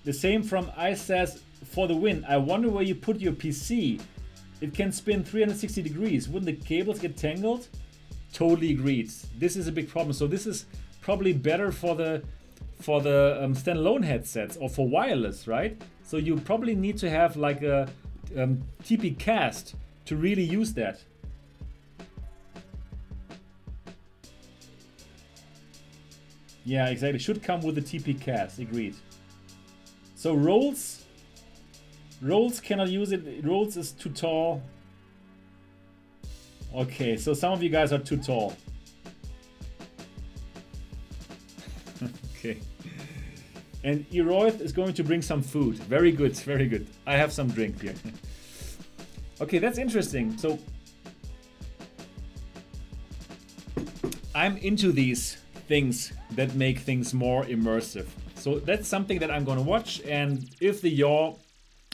The same from Ice says, for the win, I wonder where you put your PC. It can spin 360 degrees. Wouldn't the cables get tangled? Totally agreed. This is a big problem. So this is probably better for the standalone headsets or for wireless, right? So you probably need to have like a TP cast to really use that. Yeah, exactly. Should come with the TP cast. Agreed. So Rolls cannot use it. Rolls is too tall. Okay, so some of you guys are too tall. Okay. And Eroith is going to bring some food. Very good, very good. I have some drink here. Okay, that's interesting. So I'm into these things that make things more immersive. So that's something that I'm going to watch. And if the Yaw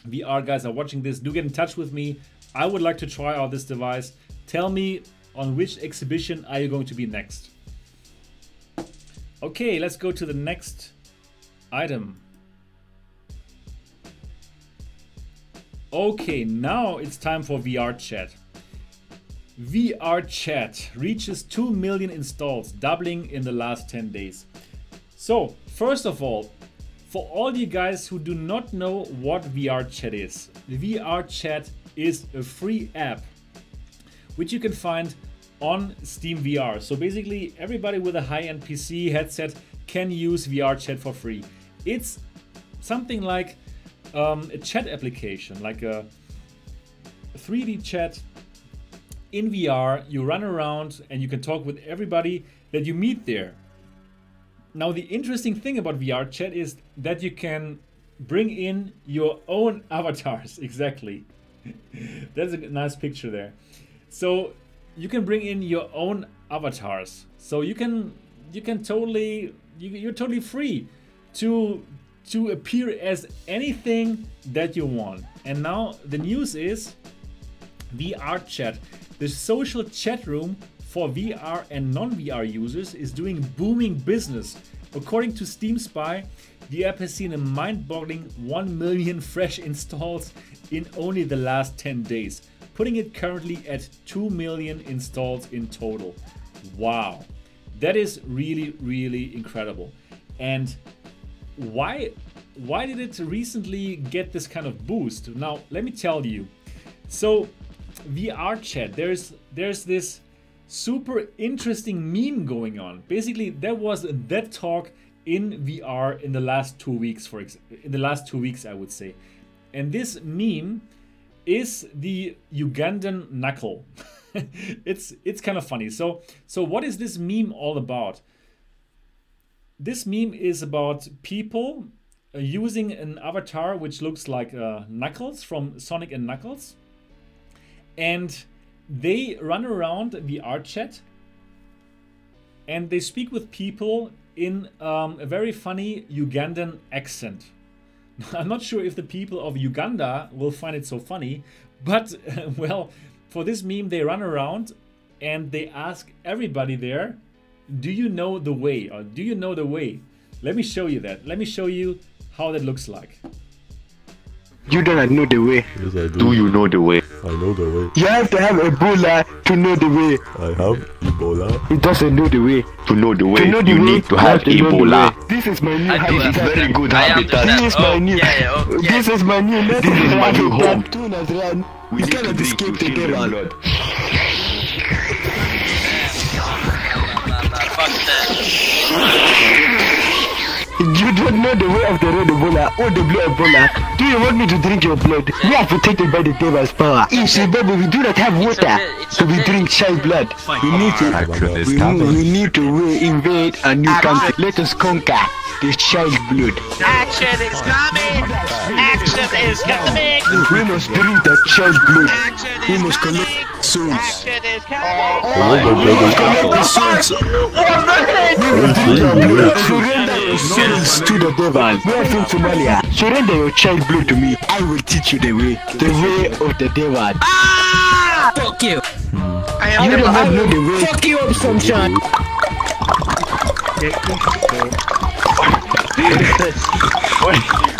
VR guys are watching this, do get in touch with me. I would like to try out this device. Tell me on which exhibition are you going to be next. Okay, let's go to the next item. Okay, now it's time for VRChat. VRChat reaches 2 million installs, doubling in the last 10 days. So, first of all, for all you guys who do not know what VRChat is, VRChat is a free app which you can find on Steam VR. So basically everybody with a high-end PC headset can use VRChat for free. It's something like a chat application, like a 3D chat in VR. You run around and you can talk with everybody that you meet there. Now the interesting thing about VRChat is that you can bring in your own avatars. Exactly. That's a nice picture there. So you can bring in your own avatars. So you're totally free to appear as anything that you want. And now the news is VRChat, the social chat room for VR and non-VR users, is doing booming business. According to Steam Spy, the app has seen a mind-boggling 1 million fresh installs in only the last 10 days, putting it currently at 2 million installs in total. Wow, that is really, really incredible. And why did it recently get this kind of boost? Now, let me tell you. So VRChat, there's this super interesting meme going on. Basically, there was that talk in VR in the last 2 weeks, in the last 2 weeks, I would say. And this meme is the Ugandan knuckle. It's kind of funny. So what is this meme all about? This meme is about people using an avatar which looks like Knuckles from Sonic and Knuckles, and they run around VRChat and they speak with people in a very funny Ugandan accent. I'm not sure if the people of Uganda will find it so funny, but well, for this meme they run around and they ask everybody there, do you know the way, or do you know the way? Let me show you that. Let me show you how that looks like. You don't know the way. Yes, I do. Do you know the way? I know the way. You have to have Ebola to know the way. I have Ebola. It doesn't know the way. To know the way, To know the you way, need to have Ebola. This is my new This is habitat. very good I habitat. understand. This is my Oh, new. yeah, yeah. This is my new. This is my new home. We You need to cannot drink escape to the feel the devil. blood. Fuck that. You don't know the way of the red Ebola or the blue Ebola. Do you want me to drink your blood? We are protected by the devil's power. You see, baby, we do not have water, It's so we okay. drink child blood. We need to. Action is We need to invade a new country. Let us conquer the child blood. Action is coming! Action is coming! We must drink the child blood. Action We is must coming! collect souls. Action is coming! We must collect the souls. We must drink your blood. Surrender your souls to the devil. We are from Somalia. Surrender your child blood to me. I will teach you the way of the devil. Fuck you. I am You the don't know the way. Fuck you up, sunshine.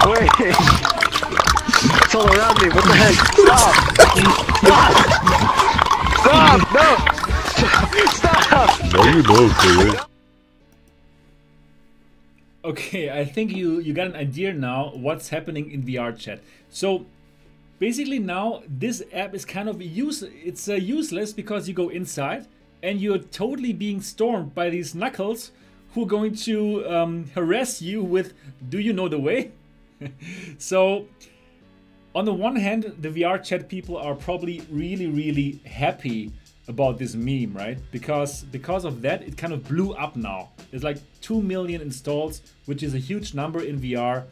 Wait. It's all around me. What the heck? Stop! No! Stop! Now you know the way. Okay, I think you got an idea now what's happening in VRChat. So basically now this app is kind of useless because you go inside and you're totally being stormed by these knuckles who are going to harass you with, do you know the way? So on the one hand, the VRChat people are probably really happy about this meme, right? Because of that, it kind of blew up now. There's like 2 million installs, which is a huge number in VR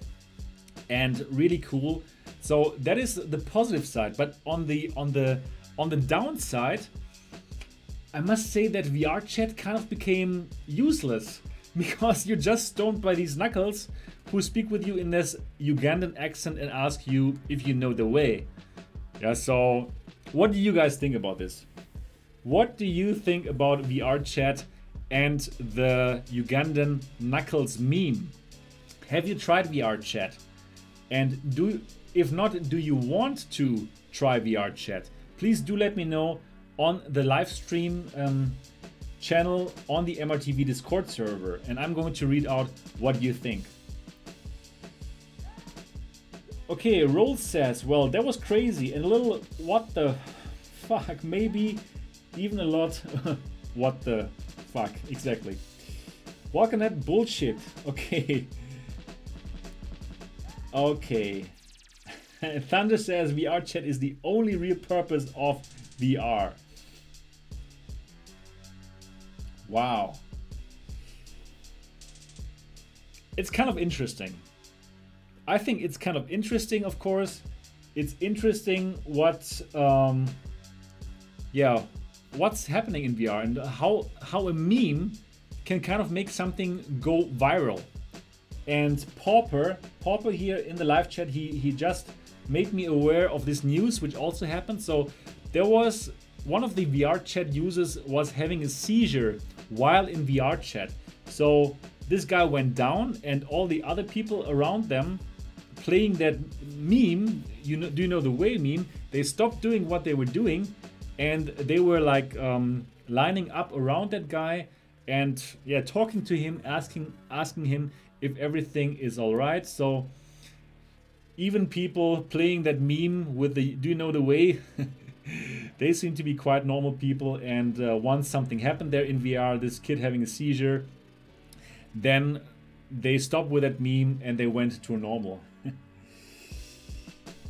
and really cool. So that is the positive side. But on the downside, I must say that VRChat kind of became useless because you're just stoned by these knuckles who speak with you in this Ugandan accent and ask you if you know the way. Yeah, so what do you guys think about this? What do you think about VRChat and the Ugandan knuckles meme? Have you tried VRChat? And if not, do you want to try VRChat? Please do let me know on the live stream channel on the MRTV Discord server, and I'm going to read out what you think. Okay, Roll says, well, that was crazy and a little what the fuck, maybe even a lot what the fuck, exactly. Walking that bullshit. Okay. Okay. Thunder says VRChat is the only real purpose of VR. Wow. It's kind of interesting. I think it's kind of interesting, of course. It's interesting what's happening in VR and how a meme can kind of make something go viral. And Pauper here in the live chat, he just made me aware of this news, which also happened. So there was one of the VRChat users was having a seizure while in VRChat. So this guy went down and all the other people around them playing that meme, do you know the way meme, they stopped doing what they were doing and they were like lining up around that guy and talking to him, asking him if everything is all right. So even people playing that meme with the do you know the way They seem to be quite normal people, and once something happened there in VR, this kid having a seizure, then they stopped with that meme and they went to normal.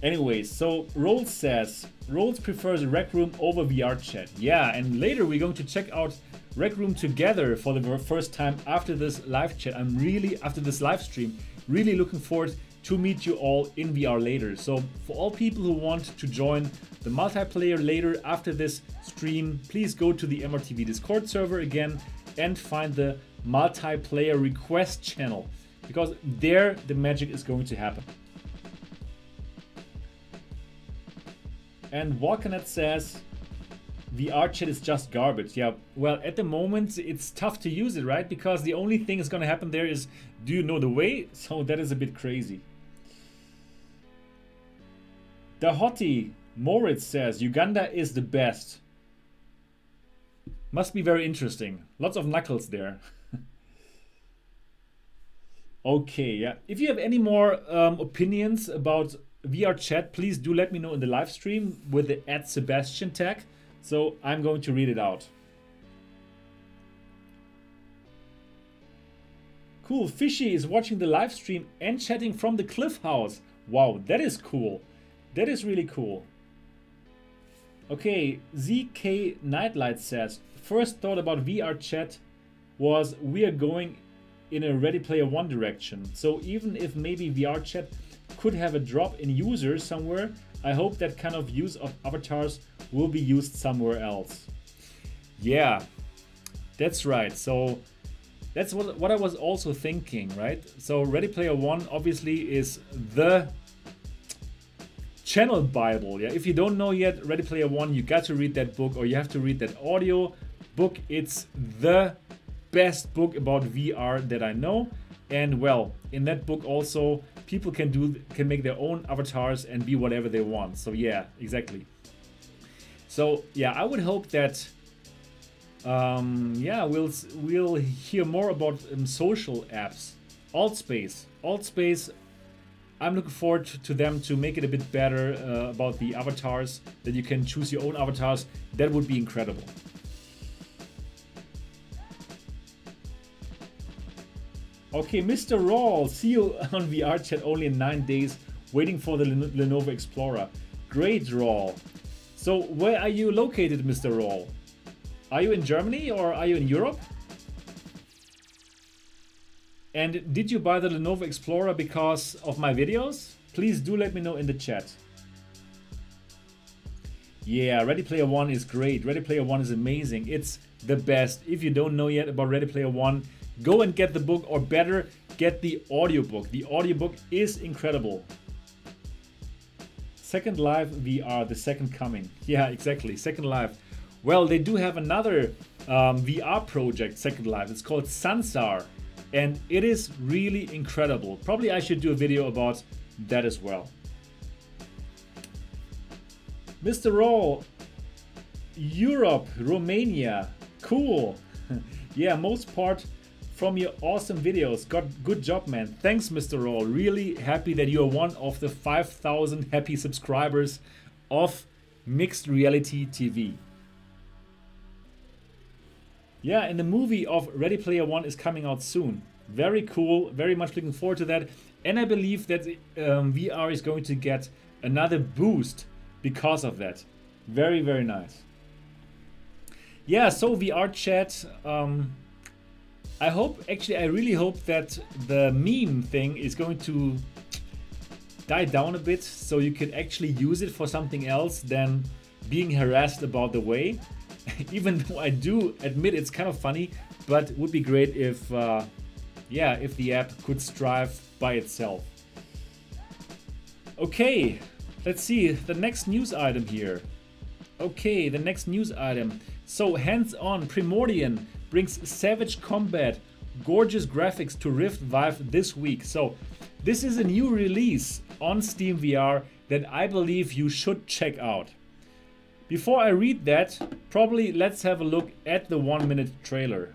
Anyways, so Rolls says, Rolls prefers Rec Room over VRChat. Yeah, and later we're going to check out Rec Room together for the first time after this live chat. I'm really, after this live stream, really looking forward to meet you all in VR later. So for all people who want to join the multiplayer later after this stream, please go to the MRTV Discord server again and find the multiplayer request channel, because there the magic is going to happen. And Walkanet says, VRChat is just garbage. Yeah, well, at the moment it's tough to use it, right? Because the only thing that's gonna happen there is, do you know the way? So that is a bit crazy. The Hottie Moritz says, Uganda is the best. Must be very interesting. Lots of knuckles there. Okay, yeah. If you have any more opinions about VRChat, please do let me know in the live stream with the @Sebastian tag. So I'm going to read it out. Cool, Fishy is watching the live stream and chatting from the Cliff House. Wow, that is cool. That is really cool. Okay, ZK Nightlight says, first thought about VRChat was we are going in a Ready Player One direction. So even if maybe VRChat could have a drop in users somewhere, I hope that kind of use of avatars will be used somewhere else. Yeah, that's right. So that's what I was also thinking, right? So Ready Player One obviously is the channel Bible. Yeah, if you don't know yet Ready Player One, you got to read that book, or you have to read that audio book. It's the best book about VR that I know. And well, in that book also people can make their own avatars and be whatever they want. So yeah, exactly. So yeah, I would hope that yeah, we'll hear more about social apps. Altspace, I'm looking forward to them to make it a bit better about the avatars, that you can choose your own avatars. That would be incredible. Okay, Mr. Rawl, see you on VRChat only in 9 days, waiting for the Lenovo Explorer. Great, Rawl. So where are you located, Mr. Rawl? Are you in Germany or are you in Europe? And did you buy the Lenovo Explorer because of my videos? Please do let me know in the chat. Yeah, Ready Player One is great. Ready Player One is amazing. It's the best. If you don't know yet about Ready Player One, go and get the book, or better, get the audiobook. The audiobook is incredible. Second Life VR, the second coming. Yeah, exactly, Second Life. Well, they do have another VR project, Second Life. It's called Sansar, and it is really incredible. Probably I should do a video about that as well. Mr. Raw, Europe, Romania, cool. Yeah, most part from your awesome videos. Good job, man. Thanks, Mr. Raw. Really happy that you are one of the 5,000 happy subscribers of Mixed Reality TV. Yeah, and the movie of Ready Player One is coming out soon. Very cool, very much looking forward to that. And I believe that VR is going to get another boost because of that. Very, very nice. Yeah, so VRChat, I hope, actually I really hope that the meme thing is going to die down a bit, so you can actually use it for something else than being harassed about the way. Even though I do admit it's kind of funny, but it would be great if, yeah, if the app could strive by itself. Okay, let's see the next news item here. Okay, the next news item. So, hands-on Primordian brings savage combat, gorgeous graphics to Rift Vive this week. So, this is a new release on Steam VR that I believe you should check out. Before I read that, probably let's have a look at the 1-minute trailer.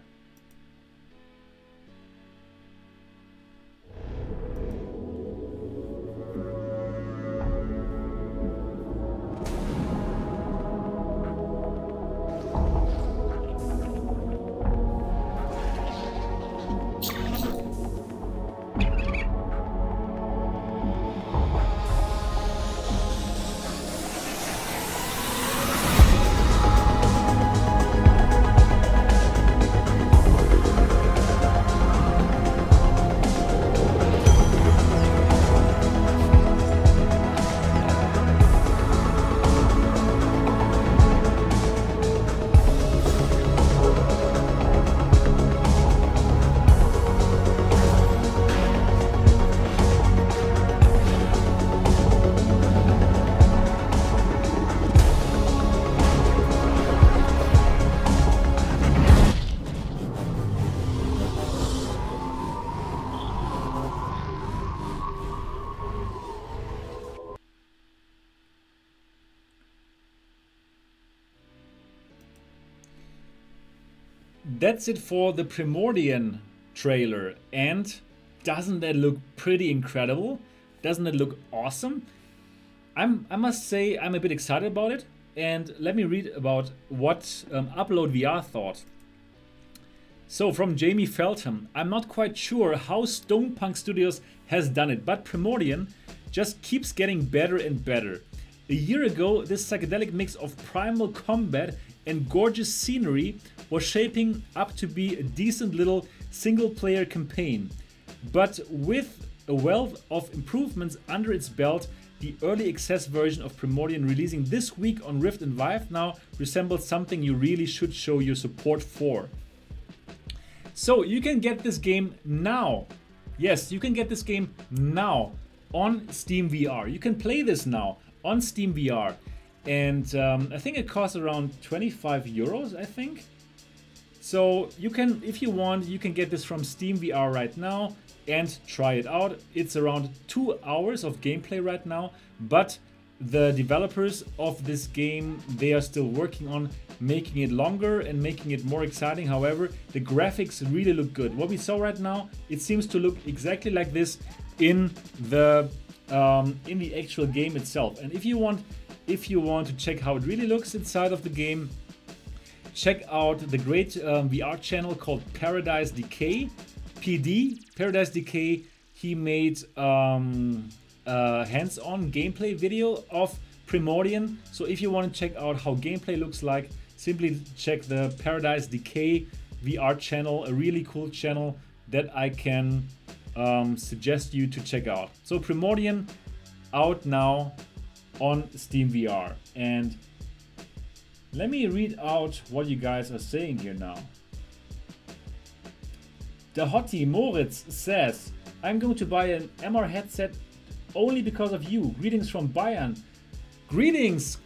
that's it for the Primordian trailer. And doesn't that look pretty incredible? Doesn't it look awesome? I must say I'm a bit excited about it. And let me read about what Upload VR thought. So from Jamie Feltham, I'm not quite sure how Stonepunk Studios has done it, but Primordian just keeps getting better and better. A year ago, this psychedelic mix of primal combat and gorgeous scenery was shaping up to be a decent little single-player campaign. But with a wealth of improvements under its belt, the early access version of Primordian releasing this week on Rift and Vive now resembles something you really should show your support for. So you can get this game now. Yes, you can get this game now on Steam VR. You can play this now on Steam VR. And I think it costs around 25 euros, I think. So you can, if you want, you can get this from Steam VR right now and try it out. It's around 2 hours of gameplay right now, but the developers of this game, they are still working on making it longer and making it more exciting. However, the graphics really look good. What we saw right now, it seems to look exactly like this in the actual game itself. And if you want to check how it really looks inside of the game, check out the great VR channel called Paradise Decay, PD. Paradise Decay, he made hands-on gameplay video of Primordian. So if you want to check out how gameplay looks like, simply check the Paradise Decay VR channel, a really cool channel that I can suggest you to check out. So Primordian out now on Steam VR. And let me read out what you guys are saying here now. The hottie Moritz says, I'm going to buy an MR headset only because of you. Greetings from Bayern. Greetings,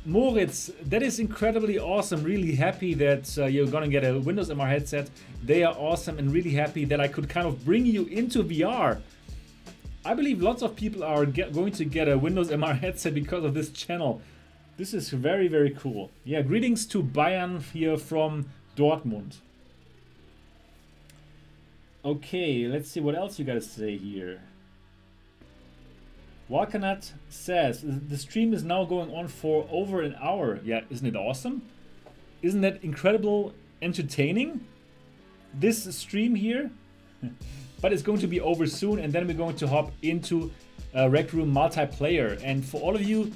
Moritz. That is incredibly awesome. Really happy that you're gonna get a Windows MR headset. They are awesome, and really happy that I could kind of bring you into VR. I believe lots of people are going to get a Windows MR headset because of this channel. This is very, very cool. Yeah, greetings to Bayern here from Dortmund. Okay, let's see what else you gotta say here. Walkanat says, the stream is now going on for over an hour. Yeah, isn't it awesome? Isn't that incredible entertaining? This stream here. But it's going to be over soon, and then we're going to hop into Rec Room multiplayer. And for all of you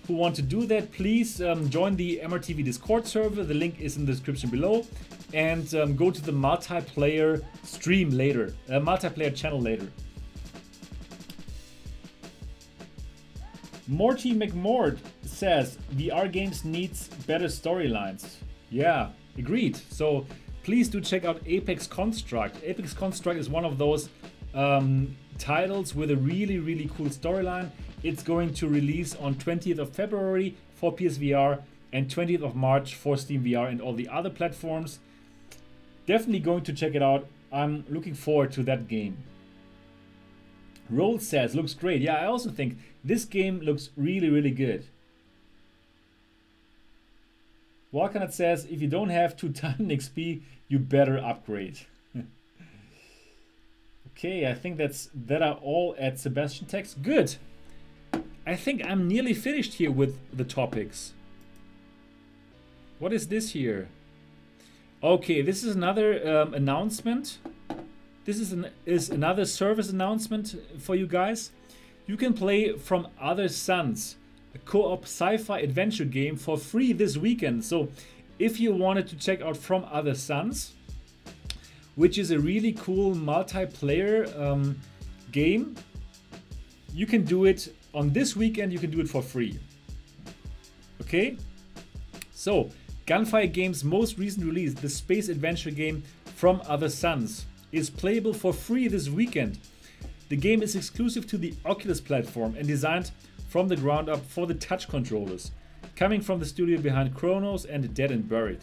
who want to do that, please join the MRTV Discord server. The link is in the description below. And go to the multiplayer stream later, multiplayer channel later. Morty McMord says VR games needs better storylines. Yeah, agreed. So please do check out Apex Construct. Apex Construct is one of those titles with a really, really cool storyline. It's going to release on 20th of February for PSVR and 20th of March for Steam VR and all the other platforms. Definitely going to check it out. I'm looking forward to that game. Roll says, looks great. Yeah, I also think this game looks really, really good. Walkanat says, if you don't have 2,000 XP, you better upgrade. Okay, I think that are all at Sebastian Text. Good. I think I'm nearly finished here with the topics. What is this here? Okay, this is another announcement. This is another service announcement for you guys. You can play From Other Suns, a co-op sci-fi adventure game for free this weekend. So if you wanted to check out From Other Suns, which is a really cool multiplayer game, you can do it on this weekend. You can do it for free. Okay? So, Gunfire Games' most recent release, the space adventure game From Other Suns, is playable for free this weekend. The game is exclusive to the Oculus platform and designed from the ground up for the touch controllers, coming from the studio behind Chronos and Dead and Buried.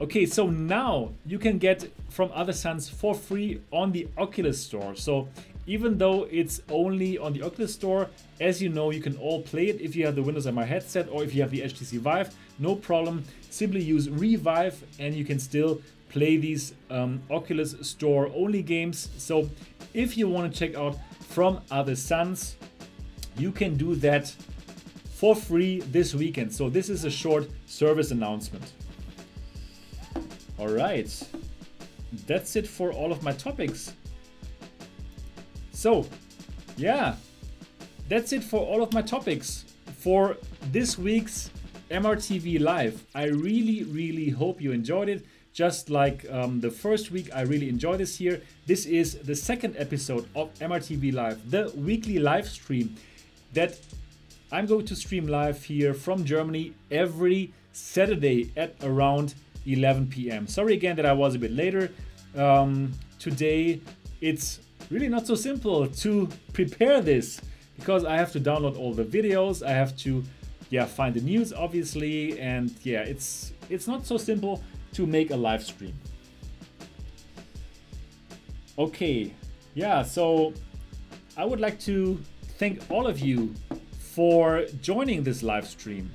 Okay, so now you can get From Other Suns for free on the Oculus Store. So even though it's only on the Oculus Store, as you know, you can all play it if you have the Windows MR headset or if you have the HTC Vive, no problem. Simply use Revive and you can still play these Oculus Store only games. So if you want to check out From Other Suns, you can do that for free this weekend. So this is a short service announcement. All right, that's it for all of my topics. So yeah, that's it for all of my topics for this week's MRTV Live. I really hope you enjoyed it. Just like the first week, I really enjoyed this here. This is the second episode of MRTV Live, the weekly live stream that I'm going to stream live here from Germany every Saturday at around 11 p.m. Sorry again that I was a bit later. Today it's really not so simple to prepare this because I have to download all the videos. I have to find the news obviously, and it's not so simple to make a live stream. Okay, so I would like to thank all of you for joining this live stream.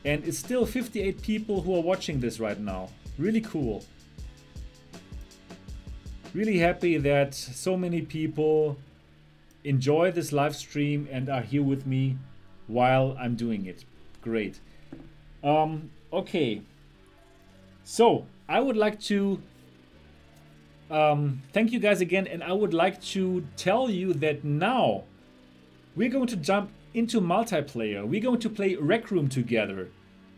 And it's still 58 people who are watching this right now. Really cool. Really happy that so many people enjoy this live stream and are here with me while I'm doing it. Great. Okay. So I would like to thank you guys again, and I would like to tell you that now we're going to jump into multiplayer. We're going to play Rec Room together.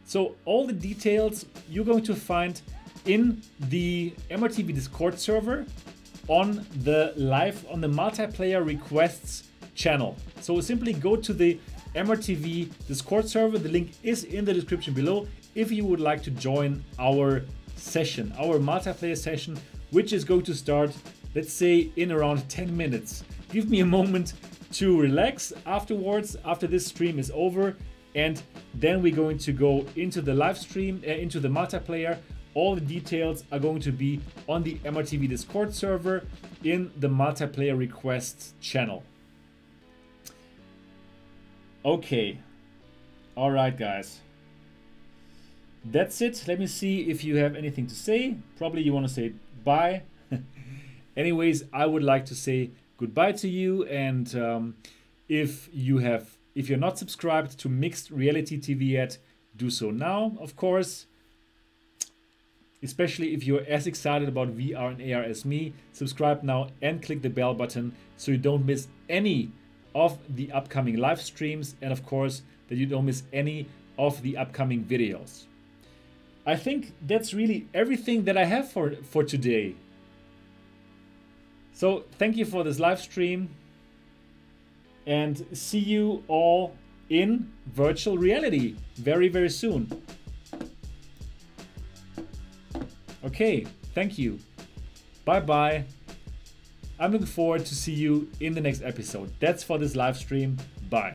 So all the details you're going to find in the MRTV Discord server on the multiplayer requests channel. So simply go to the MRTV Discord server. The link is in the description below if you would like to join our session, our multiplayer session, which is going to start, let's say, in around 10 minutes. Give me a moment to relax afterwards, after this stream is over, and then we're going to go into the live stream, into the multiplayer. All the details are going to be on the MRTV Discord server in the multiplayer requests channel. Okay, all right guys, that's it. Let me see if you have anything to say. Probably you want to say bye. Anyways, I would like to say goodbye to you, and if you're not subscribed to Mixed Reality TV yet, do so now, of course. Especially if you're as excited about VR and AR as me, subscribe now and click the bell button so you don't miss any of the upcoming live streams, and of course that you don't miss any of the upcoming videos. I think that's really everything that I have for today. So thank you for this live stream, and see you all in virtual reality very soon. Okay, thank you. Bye. I'm looking forward to see you in the next episode. That's for this live stream. Bye.